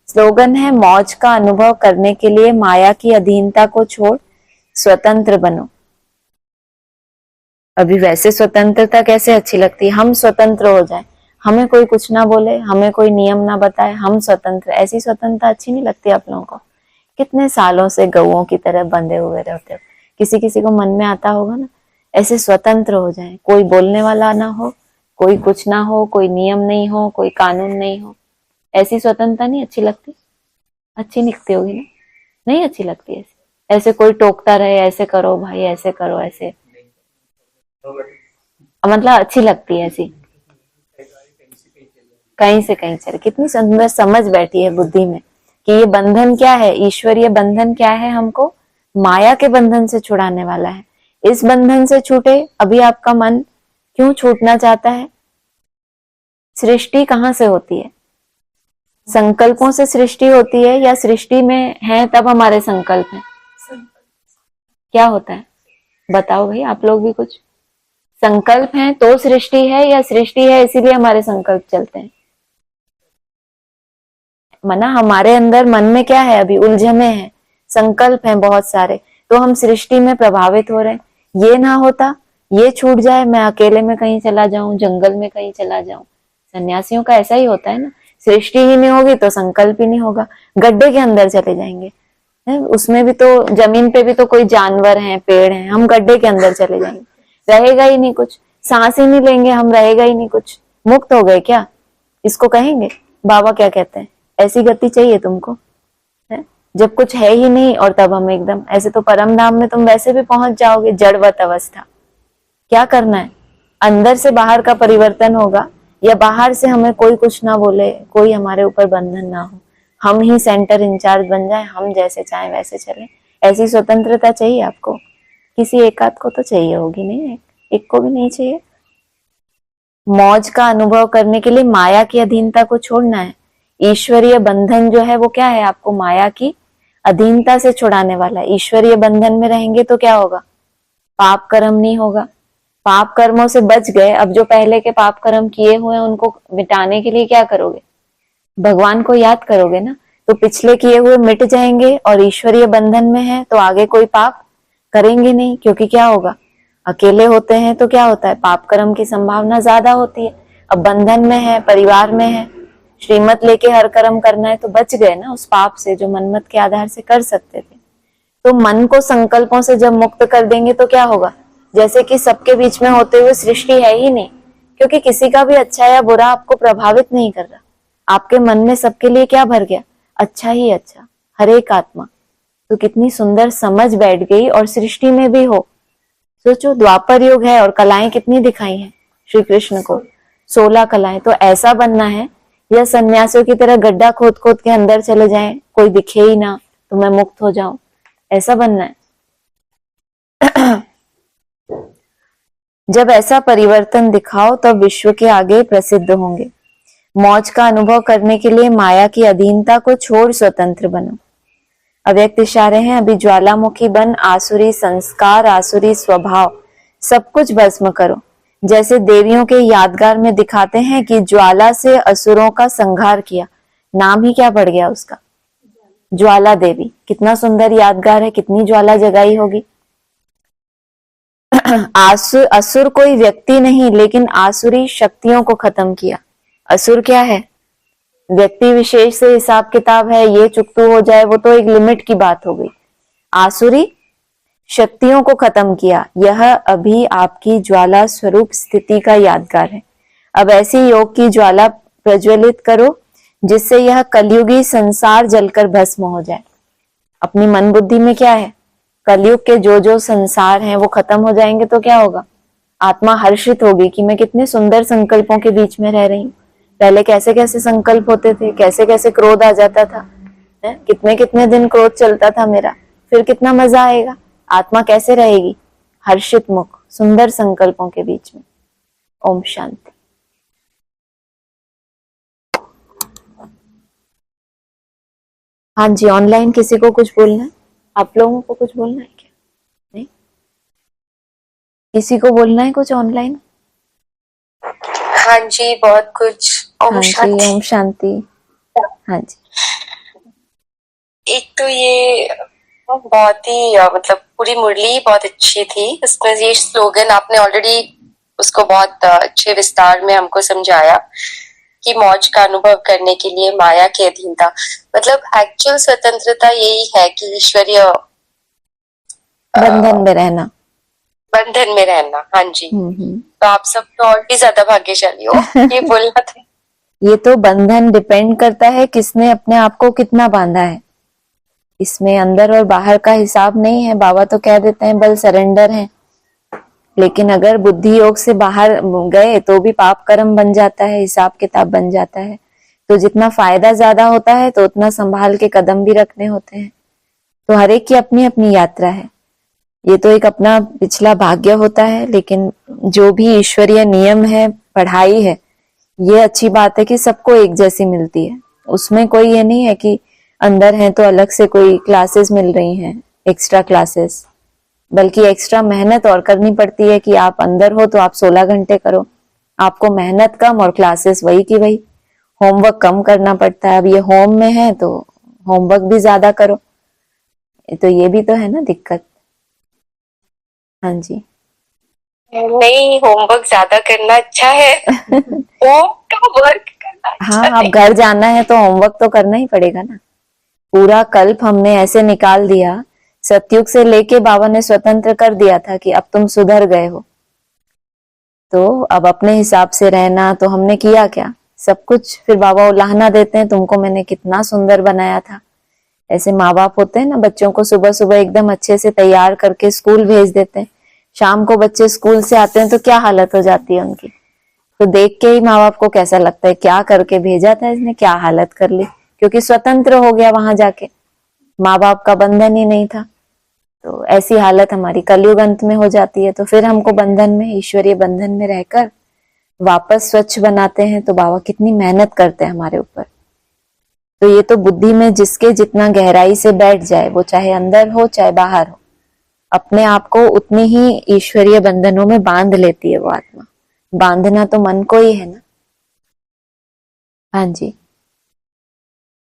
स्लोगन है, मौज का अनुभव करने के लिए माया की अधीनता को छोड़ स्वतंत्र बनो। अभी वैसे स्वतंत्रता कैसे अच्छी लगती है, हम स्वतंत्र हो जाए, हमें कोई कुछ ना बोले, हमें कोई नियम ना बताए, हम स्वतंत्र। ऐसी स्वतंत्रता अच्छी नहीं लगती आप लोगों को? कितने सालों से गऊओं की तरह बंधे हुए रहते हो। किसी किसी को मन में आता होगा ना, ऐसे स्वतंत्र हो जाए, कोई बोलने वाला ना हो, कोई कुछ ना हो, कोई नियम नहीं हो, कोई कानून नहीं हो। ऐसी स्वतंत्रता नहीं अच्छी लगती? अच्छी निकती होगी ना? नहीं अच्छी लगती ऐसे। ऐसे कोई टोकता रहे, ऐसे करो भाई, ऐसे करो, ऐसे मतलब अच्छी लगती है ऐसी? कहीं से कहीं चले। कितनी सुंदर समझ बैठी है बुद्धि में कि ये बंधन क्या है, ईश्वरीय बंधन क्या है, हमको माया के बंधन से छुड़ाने वाला है। इस बंधन से छूटे। अभी आपका मन क्यों छूटना चाहता है? सृष्टि कहाँ से होती है? संकल्पों से सृष्टि होती है या सृष्टि में है तब हमारे संकल्प हैं? क्या होता है बताओ भाई, आप लोग भी कुछ। संकल्प है तो सृष्टि है या सृष्टि है इसीलिए हमारे संकल्प चलते हैं? मना हमारे अंदर मन में क्या है, अभी उलझने हैं, संकल्प हैं बहुत सारे, तो हम सृष्टि में प्रभावित हो रहे हैं। ये ना होता, ये छूट जाए, मैं अकेले में कहीं चला जाऊं, जंगल में कहीं चला जाऊं। सन्यासियों का ऐसा ही होता है ना, सृष्टि ही नहीं होगी तो संकल्प ही नहीं होगा, गड्ढे के अंदर चले जाएंगे। उसमें भी तो, जमीन पे भी तो कोई जानवर हैं, पेड़ हैं, हम गड्ढे के अंदर चले जाएंगे, रहेगा ही नहीं कुछ, सांस ही नहीं लेंगे हम, रहेगा ही नहीं कुछ, मुक्त हो गए क्या इसको कहेंगे? बाबा क्या कहते हैं, ऐसी गति चाहिए तुमको है? जब कुछ है ही नहीं और तब हम एकदम ऐसे, तो परम धाम में तुम वैसे भी पहुंच जाओगे, जड़वत अवस्था। क्या करना है? अंदर से बाहर का परिवर्तन होगा, या बाहर से हमें कोई कुछ ना बोले, कोई हमारे ऊपर बंधन ना हो, हम ही सेंटर इंचार्ज बन जाए, हम जैसे चाहे वैसे चले। ऐसी स्वतंत्रता चाहिए आपको? किसी एक आध को तो चाहिए होगी, नहीं एक को भी नहीं चाहिए। मौज का अनुभव करने के लिए माया की अधीनता को छोड़ना है। ईश्वरीय बंधन जो है वो क्या है, आपको माया की अधीनता से छुड़ाने वाला है। ईश्वरीय बंधन में रहेंगे तो क्या होगा, पाप कर्म नहीं होगा, पाप कर्मों से बच गए। अब जो पहले के पाप कर्म किए हुए हैं उनको मिटाने के लिए क्या करोगे, भगवान को याद करोगे ना, तो पिछले किए हुए मिट जाएंगे और ईश्वरीय बंधन में है तो आगे कोई पाप करेंगे नहीं, क्योंकि क्या होगा, अकेले होते हैं तो क्या होता है, पाप कर्म की संभावना ज्यादा होती है। अब बंधन में है, परिवार में है, श्रीमत लेके हर कर्म करना है तो बच गए ना उस पाप से जो मनमत के आधार से कर सकते थे। तो मन को संकल्पों से जब मुक्त कर देंगे तो क्या होगा, जैसे कि सबके बीच में होते हुए सृष्टि है ही नहीं, क्योंकि किसी का भी अच्छा या बुरा आपको प्रभावित नहीं कर रहा। आपके मन में सबके लिए क्या भर गया, अच्छा ही अच्छा, हर एक आत्मा। तो कितनी सुंदर समझ बैठ गई। और सृष्टि में भी हो, सोचो द्वापर युग है और कलाएं कितनी दिखाई हैं श्री कृष्ण को, 16 कलाएं। तो ऐसा बनना है या सन्यासियों की तरह गड्ढा खोद खोद के अंदर चले जाएं, कोई दिखे ही ना तो मैं मुक्त हो जाऊं, ऐसा बनना है। जब ऐसा परिवर्तन दिखाओ तब विश्व के आगे प्रसिद्ध होंगे। मौज का अनुभव करने के लिए माया की अधीनता को छोड़ स्वतंत्र बनो। अव्यक्त इशारे हैं, अभी ज्वालामुखी बन आसुरी संस्कार, आसुरी स्वभाव सब कुछ भस्म करो। जैसे देवियों के यादगार में दिखाते हैं कि ज्वाला से असुरों का संहार किया, नाम ही क्या पड़ गया उसका, ज्वाला देवी। कितना सुंदर यादगार है, कितनी ज्वाला जगाई होगी। असुर कोई व्यक्ति नहीं लेकिन आसुरी शक्तियों को खत्म किया। असुर क्या है, व्यक्ति विशेष से हिसाब किताब है, ये चुकतू हो जाए वो तो एक लिमिट की बात हो गई। आसुरी शक्तियों को खत्म किया, यह अभी आपकी ज्वाला स्वरूप स्थिति का यादगार है। अब ऐसी योग की ज्वाला प्रज्वलित करो जिससे यह कलयुगी संसार जलकर भस्म हो जाए। अपनी मन बुद्धि में क्या है, कलयुग के जो जो संसार हैं वो खत्म हो जाएंगे तो क्या होगा, आत्मा हर्षित होगी कि मैं कितने सुंदर संकल्पों के बीच में रह रही हूँ। पहले कैसे कैसे संकल्प होते थे, कैसे कैसे क्रोध आ जाता था, कितने कितने दिन क्रोध चलता था मेरा, फिर कितना मजा आएगा। आत्मा कैसे रहेगी, हर्षित मुख, सुंदर संकल्पों के बीच में। ओम शांति। हाँ जी, ऑनलाइन किसी को कुछ बोलना है, आप लोगों को कुछ बोलना है क्या, नहीं किसी को बोलना है कुछ ऑनलाइन? हाँ जी, बहुत कुछ। हाँ जी, ओम शांति। हाँ जी, एक तो ये बहुत ही मतलब पूरी मुरली बहुत अच्छी थी, उसमें ये स्लोगन आपने ऑलरेडी उसको बहुत अच्छे विस्तार में हमको समझाया कि मौज का अनुभव करने के लिए माया की अधीनता, मतलब एक्चुअल स्वतंत्रता यही है कि ईश्वरीय बंधन में रहना, बंधन में रहना। हाँ जी, तो आप सब तो और भी ज्यादा भाग्यशाली हो, ये बोलना था। ये तो बंधन डिपेंड करता है किसने अपने आप को कितना बांधा है, इसमें अंदर और बाहर का हिसाब नहीं है। बाबा तो कह देते हैं बल सरेंडर है, लेकिन अगर बुद्धि योग से बाहर गए तो भी पाप कर्म बन जाता है, हिसाब किताब बन जाता है। तो जितना फायदा ज्यादा होता है तो उतना संभाल के कदम भी रखने होते हैं। तो हर एक की अपनी अपनी यात्रा है, ये तो एक अपना पिछला भाग्य होता है। लेकिन जो भी ईश्वरीय नियम है, पढ़ाई है, ये अच्छी बात है कि सबको एक जैसी मिलती है। उसमें कोई ये नहीं है कि अंदर है तो अलग से कोई क्लासेस मिल रही हैं, एक्स्ट्रा क्लासेस, बल्कि एक्स्ट्रा मेहनत और करनी पड़ती है कि आप अंदर हो तो आप 16 घंटे करो, आपको मेहनत कम और क्लासेस वही की वही, होमवर्क कम करना पड़ता है। अब ये होम में है तो होमवर्क भी ज्यादा करो, तो ये भी तो है ना दिक्कत। हाँ जी, नहीं, होमवर्क ज्यादा करना अच्छा है। होम का वर्क करना अच्छा हाँ, आप घर जाना है तो होमवर्क तो करना ही पड़ेगा ना। पूरा कल्प हमने ऐसे निकाल दिया, सतयुग से लेके बाबा ने स्वतंत्र कर दिया था कि अब तुम सुधर गए हो, तो अब अपने हिसाब से रहना। तो हमने किया क्या, सब कुछ। फिर बाबा उलाहना देते हैं, तुमको मैंने कितना सुंदर बनाया था। ऐसे माँ बाप होते हैं ना, बच्चों को सुबह सुबह एकदम अच्छे से तैयार करके स्कूल भेज देते हैं, शाम को बच्चे स्कूल से आते हैं तो क्या हालत हो जाती है उनकी। तो देख के ही माँ बाप को कैसा लगता है, क्या करके भेजा था इसने, क्या हालत कर ली, क्योंकि स्वतंत्र हो गया वहां जाके, माँ बाप का बंधन ही नहीं था। तो ऐसी हालत हमारी कलयुग अंत में हो जाती है। तो फिर हमको बंधन में, ईश्वरीय बंधन में रहकर वापस स्वच्छ बनाते हैं। तो बाबा कितनी मेहनत करते हैं हमारे ऊपर, तो ये तो बुद्धि में जिसके जितना गहराई से बैठ जाए, वो चाहे अंदर हो चाहे बाहर हो, अपने आप को उतनी ही ईश्वरीय बंधनों में बांध लेती है वो आत्मा। बांधना तो मन को ही है ना। हाँ जी,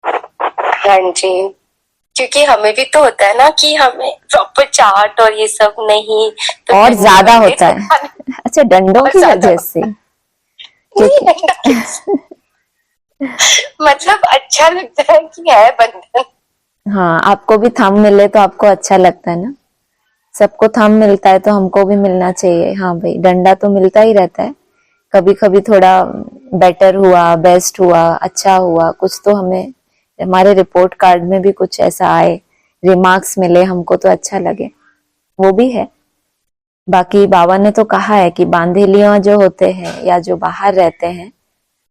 हाँ जी, क्योंकि हमें भी तो होता है ना कि हमें प्रॉपर चार्ट और ये सब नहीं, तो और डंडों ज्यादा में होता है। अच्छा, डंडों और की ज्यादा वजह से? नहीं, मतलब अच्छा लगता है कि है बंधन। हाँ, आपको भी थंब मिले तो आपको अच्छा लगता है ना। सबको थंब मिलता है तो हमको भी मिलना चाहिए। हाँ भाई, डंडा तो मिलता ही रहता है, कभी कभी थोड़ा बेटर हुआ, बेस्ट हुआ, अच्छा हुआ, कुछ तो हमें हमारे रिपोर्ट कार्ड में भी कुछ ऐसा आए, रिमार्क्स मिले हमको तो अच्छा लगे, वो भी है। बाकी बाबा ने तो कहा है कि बांधेलियां जो होते हैं या जो बाहर रहते हैं,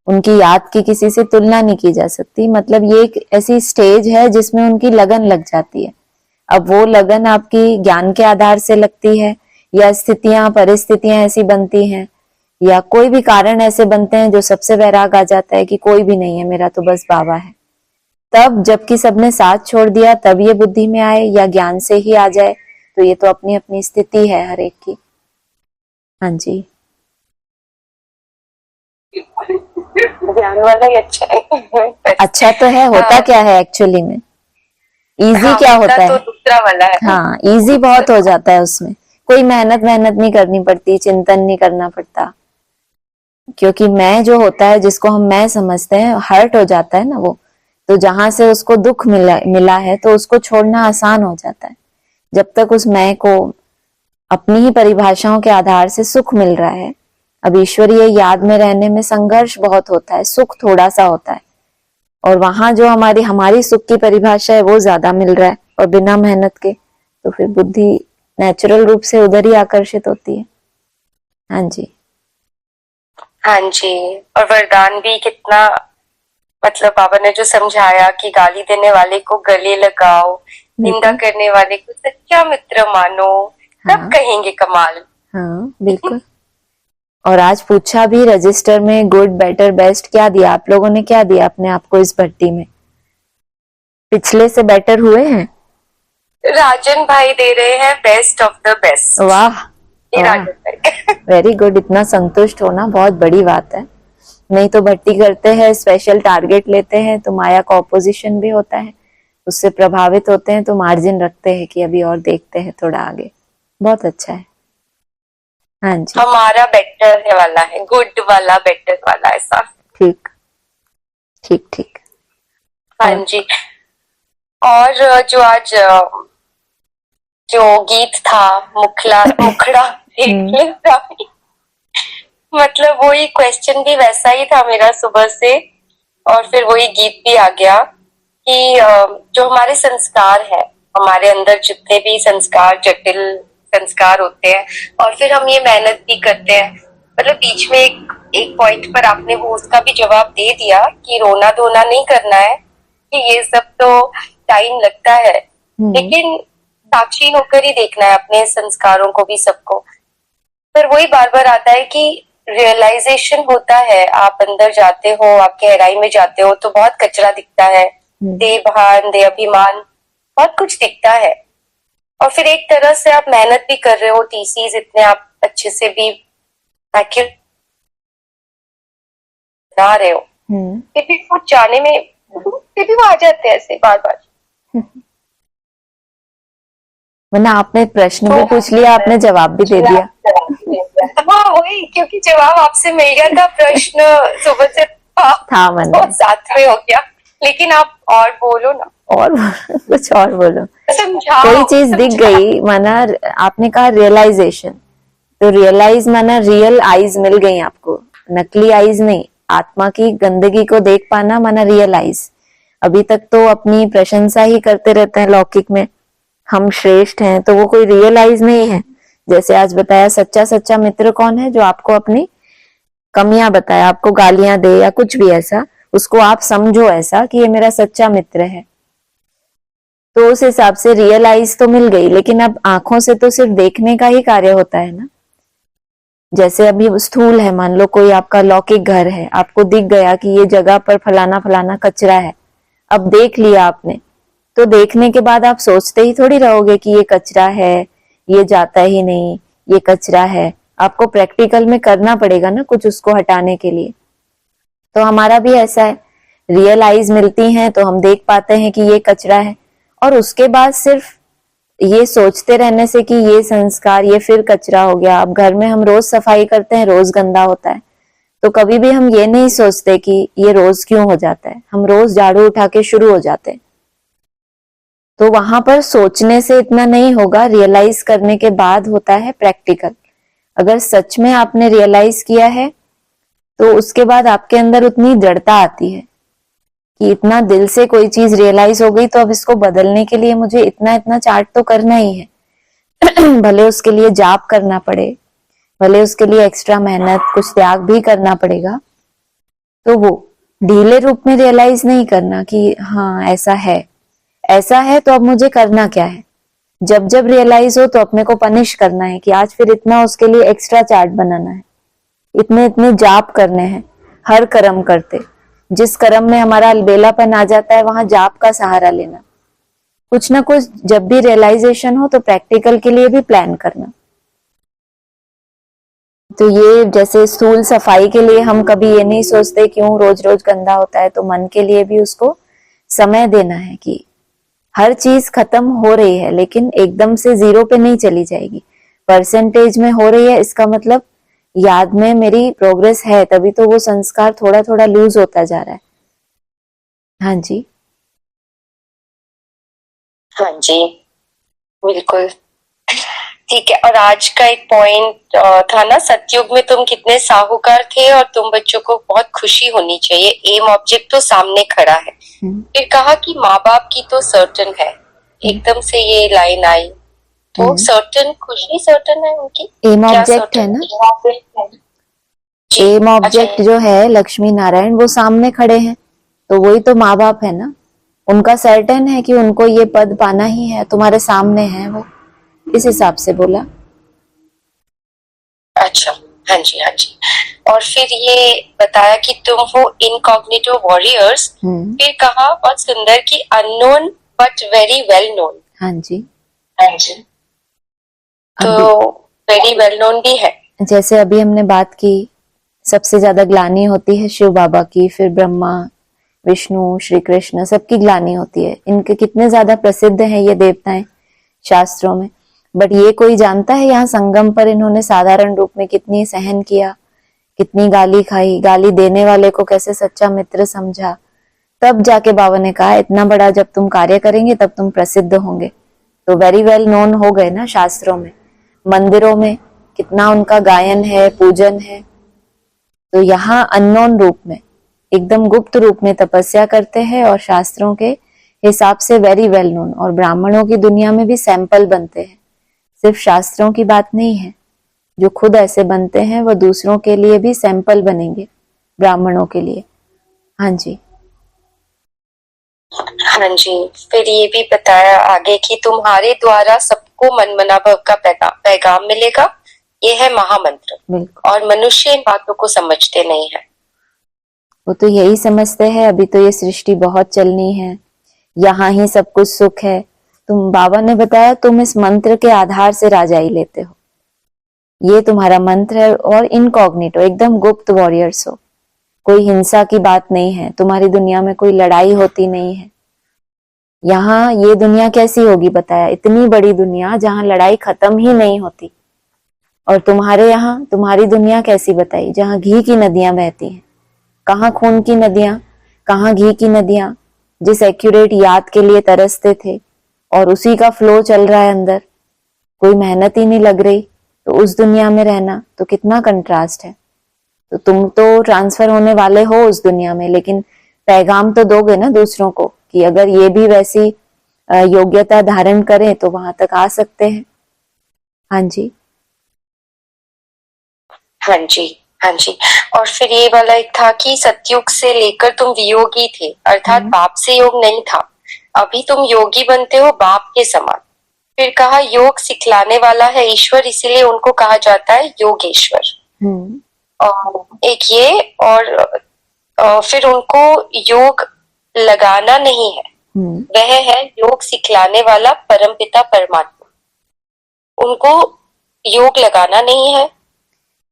उनकी याद की किसी से तुलना नहीं की जा सकती। मतलब ये एक ऐसी स्टेज है जिसमें उनकी लगन लग जाती है। अब वो लगन आपकी ज्ञान के आधार से लगती है, या स्थितियां परिस्थितियां ऐसी बनती हैं, या कोई भी कारण ऐसे बनते हैं जो सबसे वैराग आ जाता है कि कोई भी नहीं है मेरा, तो बस बाबा है। तब जबकि सबने साथ छोड़ दिया तब ये बुद्धि में आए या ज्ञान से ही आ जाए, तो ये तो अपनी अपनी स्थिति है हर एक की। हाँ जी, ध्यान वाला ही अच्छा है। अच्छा तो है। होता क्या है एक्चुअली में, इजी हाँ, क्या होता तो है? दूसरा वाला है। हाँ, इजी बहुत हो जाता है उसमें। कोई मेहनत मेहनत नहीं करनी पड़ती, चिंतन नहीं करना पड़ता, क्योंकि मैं जो होता है, जिसको हम मैं समझते हैं, हर्ट हो जाता है ना वो, तो जहां से उसको दुख मिला है तो उसको छोड़ना आसान हो जाता है। जब तक उस मैं को अपनी ही परिभाषाओं के आधार से सुख मिल रहा है। अब ईश्वरीय याद में रहने में संघर्ष बहुत होता है, सुख थोड़ा सा होता है, और वहां जो हमारी हमारी सुख की परिभाषा है वो ज्यादा मिल रहा है और बिना मेहनत के, तो फिर बुद्धि नेचुरल रूप से उधर ही आकर्षित होती है। हाँ जी, हाँ जी, और वरदान भी कितना, मतलब बाबा ने जो समझाया कि गाली देने वाले को गले लगाओ, निंदा बिल्कुल। करने वाले को सच्चा मित्र मानो, तब हाँ कहेंगे कमाल। हाँ बिल्कुल। और आज पूछा भी रजिस्टर में, गुड बेटर बेस्ट क्या दिया आप लोगों ने, क्या दिया अपने आप को इस भट्टी में? पिछले से बेटर हुए हैं? राजन भाई दे रहे हैं बेस्ट ऑफ द बेस्ट। वाह, ये वाह, राजन भाई। Very good. इतना संतुष्ट होना बहुत बड़ी बात है। नहीं तो भट्टी करते हैं, स्पेशल टारगेट लेते हैं तो माया का ऑपोजिशन भी होता है, उससे प्रभावित होते हैं, तो मार्जिन रखते हैं कि अभी और देखते हैं थोड़ा आगे। बहुत अच्छा है। हाँ जी, हमारा बेटर है वाला है, गुड वाला बेटर वाला, ऐसा। ठीक ठीक ठीक। हाँ और जी। और जो आज जो गीत था, मुखला मुखड़ा देख ले रानी, मतलब वही क्वेश्चन भी वैसा ही था मेरा सुबह से, और फिर वही गीत भी आ गया कि जो हमारे संस्कार है, हमारे अंदर जितने भी संस्कार, जटिल संस्कार होते हैं, और फिर हम ये मेहनत भी करते हैं। मतलब बीच में एक एक पॉइंट पर आपने वो उसका भी जवाब दे दिया कि रोना धोना नहीं करना है, कि ये सब तो टाइम लगता है, लेकिन साक्षी होकर ही देखना है अपने संस्कारों को भी, सबको। पर वही बार बार आता है कि रियलाइजेशन होता है, आप अंदर जाते हो, आप गहराई में जाते हो तो बहुत कचरा दिखता है, देह भान, देह अभिमान, बहुत कुछ दिखता है। और फिर एक तरह से आप मेहनत भी कर रहे हो, टीसीज इतने आप अच्छे से भी एक्यूरेट बना रहे हो, फिर भी कुछ जाने में फिर भी वो आ जाते हैं ऐसे बार बार। वरना आपने प्रश्न भी पूछ लिया, आपने जवाब भी दे दिया। हाँ वही, क्योंकि जवाब आपसे मिल गया था, प्रश्न सुबह से था मन तो में। साथ में हो गया, लेकिन आप और बोलो ना, और कुछ और बोलो, समझाओ, कोई चीज दिख गई, माना आपने कहा रियलाइजेशन, तो रियलाइज माना रियल आईज मिल गई आपको, नकली आईज नहीं। आत्मा की गंदगी को देख पाना माना रियलाइज। अभी तक तो अपनी प्रशंसा ही करते रहते हैं लौकिक में, हम श्रेष्ठ हैं, तो वो कोई रियलाइज नहीं है। जैसे आज बताया, सच्चा सच्चा मित्र कौन है? जो आपको अपनी कमियां बताए, आपको गालियां दे या कुछ भी ऐसा, उसको आप समझो ऐसा कि ये मेरा सच्चा मित्र है। तो उस हिसाब से रियलाइज तो मिल गई, लेकिन अब आंखों से तो सिर्फ देखने का ही कार्य होता है ना। जैसे अभी स्थूल है, मान लो कोई आपका लौकिक घर है, आपको दिख गया कि ये जगह पर फलाना फलाना कचरा है। अब देख लिया आपने, तो देखने के बाद आप सोचते ही थोड़ी रहोगे कि ये कचरा है, ये जाता ही नहीं, ये कचरा है। आपको प्रैक्टिकल में करना पड़ेगा ना कुछ उसको हटाने के लिए। तो हमारा भी ऐसा है, रियल आइज मिलती हैं तो हम देख पाते हैं कि ये कचरा है, और उसके बाद सिर्फ ये सोचते रहने से कि ये संस्कार, ये फिर कचरा हो गया। अब घर में हम रोज सफाई करते हैं, रोज गंदा होता है, तो कभी भी हम ये नहीं सोचते कि ये रोज क्यों हो जाता है, हम रोज झाड़ू उठा के शुरू हो जाते हैं। तो वहां पर सोचने से इतना नहीं होगा, रियलाइज करने के बाद होता है प्रैक्टिकल। अगर सच में आपने रियलाइज किया है तो उसके बाद आपके अंदर उतनी दृढ़ता आती है कि इतना दिल से कोई चीज रियलाइज हो गई तो अब इसको बदलने के लिए मुझे इतना इतना चार्ट तो करना ही है। भले उसके लिए जाप करना पड़े, भले उसके लिए एक्स्ट्रा मेहनत, कुछ त्याग भी करना पड़ेगा, तो वो ढीले रूप में रियलाइज नहीं करना कि हाँ ऐसा है तो अब मुझे करना क्या है। जब जब रियलाइज हो तो अपने को पनिश करना है कि आज फिर इतना उसके लिए एक्स्ट्रा चार्ट बनाना है, इतने इतने जाप करने हैं हर कर्म करते। जिस कर्म में हमारा अलबेलापन आ जाता है वहां जाप का सहारा लेना। कुछ ना कुछ जब भी रियलाइजेशन हो तो प्रैक्टिकल के लिए भी प्लान करना। तो ये जैसे स्थूल सफाई के लिए हम कभी ये नहीं सोचते क्यों रोज रोज गंदा होता है, तो मन के लिए भी उसको समय देना है कि हर चीज खत्म हो रही है, लेकिन एकदम से जीरो पे नहीं चली जाएगी, परसेंटेज में हो रही है। इसका मतलब याद में मेरी प्रोग्रेस है, तभी तो वो संस्कार थोड़ा थोड़ा लूज होता जा रहा है। हाँ जी, हाँ जी, बिल्कुल ठीक है। और आज का एक पॉइंट था ना, सतयुग में तुम कितने साहूकार थे और तुम बच्चों को बहुत खुशी होनी चाहिए, एम ऑब्जेक्ट तो सामने खड़ा है। फिर कहा कि माँ बाप की तो सर्टन है, एकदम से ये लाइन आई, तो सर्टन खुशी सर्टन है उनकी, एम क्या ऑब्जेक्ट है सर्टन ना, जी, एम अच्छा ऑब्जेक्ट जो है लक्ष्मी नारायण वो सामने खड़े हैं, तो वही तो माँ बाप है ना। उनका सर्टेन है कि उनको ये पद पाना ही है, तुम्हारे सामने है वो, इस हिसाब से बोला। अच्छा, हाँ जी हाँ जी। और फिर ये बताया कि तुम हो इनकॉग्निटो वॉरियर्स। फिर कहा बहुत सुंदर कि unknown but very well known. हाँ जी, हाँ जी, तो वेरी वेल नोन भी है। जैसे अभी हमने बात की, सबसे ज्यादा ग्लानि होती है शिव बाबा की, फिर ब्रह्मा विष्णु श्री कृष्ण सबकी ग्लानि होती है। इनके कितने ज्यादा प्रसिद्ध हैं ये देवताएं शास्त्रों में, बट ये कोई जानता है यहाँ संगम पर इन्होंने साधारण रूप में कितनी सहन किया, कितनी गाली खाई, गाली देने वाले को कैसे सच्चा मित्र समझा, तब जाके बाबा ने कहा इतना बड़ा जब तुम कार्य करेंगे तब तुम प्रसिद्ध होंगे। तो वेरी वेल नोन हो गए ना शास्त्रों में, मंदिरों में कितना उनका गायन है, पूजन है। तो यहाँ अननोन रूप में, एकदम गुप्त रूप में तपस्या करते हैं और शास्त्रों के हिसाब से वेरी वेल नोन। और ब्राह्मणों की दुनिया में भी सैंपल बनते हैं, सिर्फ शास्त्रों की बात नहीं है, जो खुद ऐसे बनते हैं वो दूसरों के लिए भी सैंपल बनेंगे, ब्राह्मणों के लिए। हाँ जी, हाँ जी। फिर ये भी बताया आगे कि तुम्हारे द्वारा सबको मनमना भव का पैगाम मिलेगा, ये है महामंत्र। बिल्कुल। और मनुष्य इन बातों को समझते नहीं है। वो तो यही समझते हैं अभी तो ये सृष्टि बहुत चलनी है, यहाँ ही सब कुछ सुख है। तुम बाबा ने बताया तुम इस मंत्र के आधार से राजाई लेते हो, ये तुम्हारा मंत्र है। और इनकॉग्निटो, एकदम गुप्त वॉरियर्स हो, कोई हिंसा की बात नहीं है, तुम्हारी दुनिया में कोई लड़ाई होती नहीं है। यहाँ ये दुनिया कैसी होगी बताया, इतनी बड़ी दुनिया जहाँ लड़ाई खत्म ही नहीं होती। और तुम्हारे यहाँ तुम्हारी दुनिया कैसी बताई, जहाँ घी की नदियां बहती हैं। कहाँ खून की नदियां, कहाँ घी की नदियां, जिस एक्यूरेट याद के लिए तरसते थे और उसी का फ्लो चल रहा है अंदर, कोई मेहनत ही नहीं लग रही। तो उस दुनिया में रहना तो कितना कंट्रास्ट है। तो तुम तो ट्रांसफर होने वाले हो उस दुनिया में, लेकिन पैगाम तो दोगे ना दूसरों को कि अगर ये भी वैसी योग्यता धारण करें तो वहां तक आ सकते हैं। हाँ जी, हाँ जी, हाँ जी। और फिर ये वाला एक था कि सतयुग से लेकर तुम वियोगी थे, अर्थात बाप से योग नहीं था। अभी तुम योगी बनते हो बाप के समान। फिर कहा योग सिखलाने वाला है ईश्वर, इसीलिए उनको कहा जाता है योगेश्वर। और एक ये, और फिर उनको योग लगाना नहीं है, वह है योग सिखलाने वाला परमपिता परमात्मा। उनको योग लगाना नहीं है।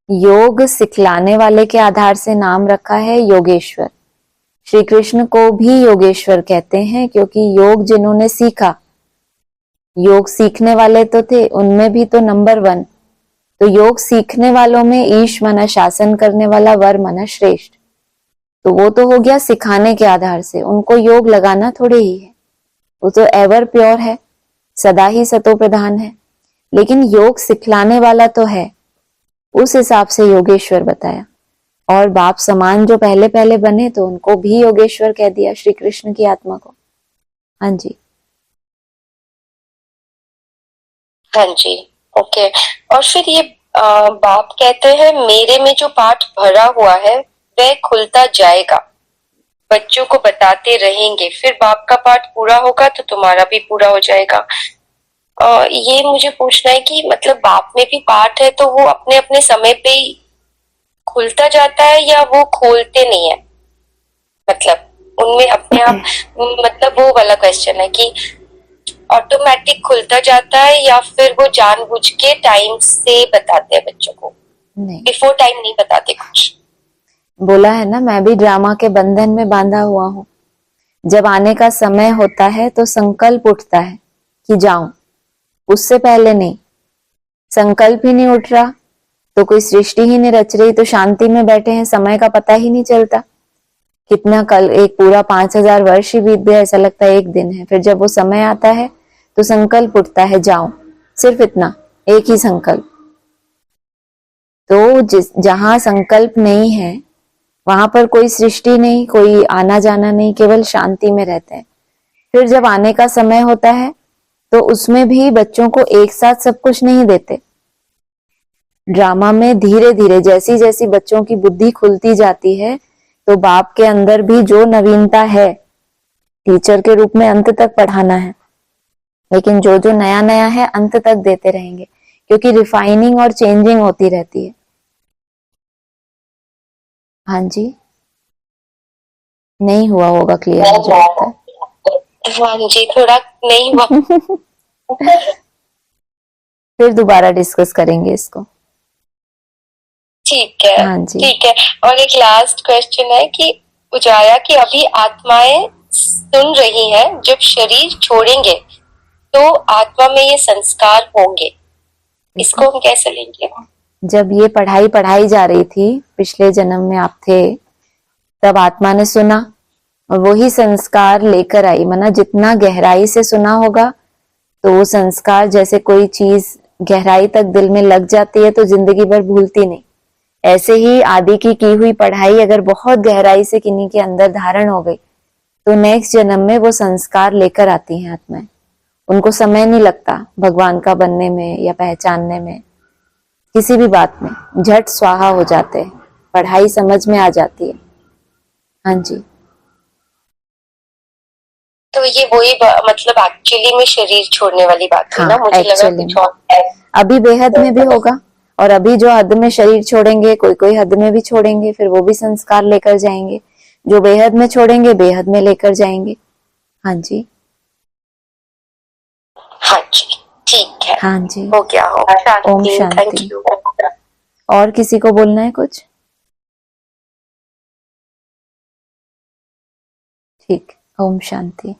योग सिखलाने वाले के आधार से नाम रखा है योगेश्वर। श्री कृष्ण को भी योगेश्वर कहते हैं क्योंकि योग जिन्होंने सीखा, योग सीखने वाले तो थे, उनमें भी तो नंबर 1। तो योग सीखने वालों में ईश माना शासन करने वाला, वर माना श्रेष्ठ। तो वो तो हो गया सिखाने के आधार से, उनको योग लगाना थोड़े ही है, वो तो एवर प्योर है, सदा ही सतो प्रधान है। लेकिन योग सिखलाने वाला तो है, उस हिसाब से योगेश्वर बताया। और बाप समान जो पहले पहले बने तो उनको भी योगेश्वर कह दिया, श्री कृष्ण की आत्मा को। हाँ जी, हाँ जी, ओके। और फिर ये बाप कहते हैं मेरे में जो पाठ भरा हुआ है वह खुलता जाएगा, बच्चों को बताते रहेंगे, फिर बाप का पाठ पूरा होगा तो तुम्हारा भी पूरा हो जाएगा। ये मुझे पूछना है कि मतलब बाप में भी पाठ है तो वो अपने अपने समय पे ही खुलता जाता है या वो खोलते नहीं है, मतलब उनमें अपने आप, मतलब वो वाला क्वेश्चन है कि ऑटोमेटिक खुलता जाता है या फिर वो जानबूझ के टाइम से बताते हैं बच्चों को, नहीं बिफोर टाइम नहीं बताते कुछ। बोला है ना, मैं भी ड्रामा के बंधन में बांधा हुआ हूँ। जब आने का समय होता है तो संकल्प उठता है कि जाऊं, उससे पहले नहीं। संकल्प ही नहीं उठ रहा तो कोई सृष्टि ही नहीं रच रही, तो शांति में बैठे हैं, समय का पता ही नहीं चलता। कितना कल एक पूरा 5000 वर्ष ही बीत गया, ऐसा लगता है एक दिन है। फिर जब वो समय आता है तो संकल्प उठता है जाऊं, सिर्फ इतना, एक ही संकल्प। तो जहां संकल्प नहीं है वहां पर कोई सृष्टि नहीं, कोई आना जाना नहीं, केवल शांति में रहते हैं। फिर जब आने का समय होता है तो उसमें भी बच्चों को एक साथ सब कुछ नहीं देते। ड्रामा में धीरे धीरे जैसी जैसी बच्चों की बुद्धि खुलती जाती है तो बाप के अंदर भी जो नवीनता है, टीचर के रूप में अंत तक पढ़ाना है, लेकिन जो जो नया नया है अंत तक देते रहेंगे, क्योंकि रिफाइनिंग और चेंजिंग होती रहती है। हाँ जी, नहीं हुआ होगा क्लियर मुझे लगता है। हाँ जी, थोड़ा नहीं हुआ। फिर दोबारा डिस्कस करेंगे इसको। ठीक है, हाँ जी, ठीक है। और एक लास्ट क्वेश्चन है कि उजाया कि अभी आत्माएं सुन रही हैं, जब शरीर छोड़ेंगे तो आत्मा में ये संस्कार होंगे, इसको हम कैसे लेंगे? जब ये पढ़ाई पढ़ाई जा रही थी, पिछले जन्म में आप थे, तब आत्मा ने सुना और वही संस्कार लेकर आई। माना जितना गहराई से सुना होगा तो वो संस्कार, जैसे कोई चीज गहराई तक दिल में लग जाती है तो जिंदगी भर भूलती नहीं, ऐसे ही आदि की हुई पढ़ाई अगर बहुत गहराई से किन्हीं के अंदर धारण हो गई तो नेक्स्ट जन्म में वो संस्कार लेकर आती हैं आत्माएं। उनको समय नहीं लगता भगवान का बनने में या पहचानने में, किसी भी बात में झट स्वाहा हो जाते हैं, पढ़ाई समझ में आ जाती है। हाँ जी, तो ये वही मतलब एक्चुअली में शरीर छोड़ने वाली बात है ना, हाँ मुझे लगा एक्चुअली कुछ में और है। अभी बेहद में भी होगा, और अभी जो हद में शरीर छोड़ेंगे, कोई कोई हद में भी छोड़ेंगे, फिर वो भी संस्कार लेकर जाएंगे। जो बेहद में छोड़ेंगे बेहद में लेकर जाएंगे। हाँ जी, हाँ जी, ठीक है, हाँ जी, हो गया, हो Om Shanti, thank Shanti. You. और किसी को बोलना है कुछ? ठीक, ओम शांति।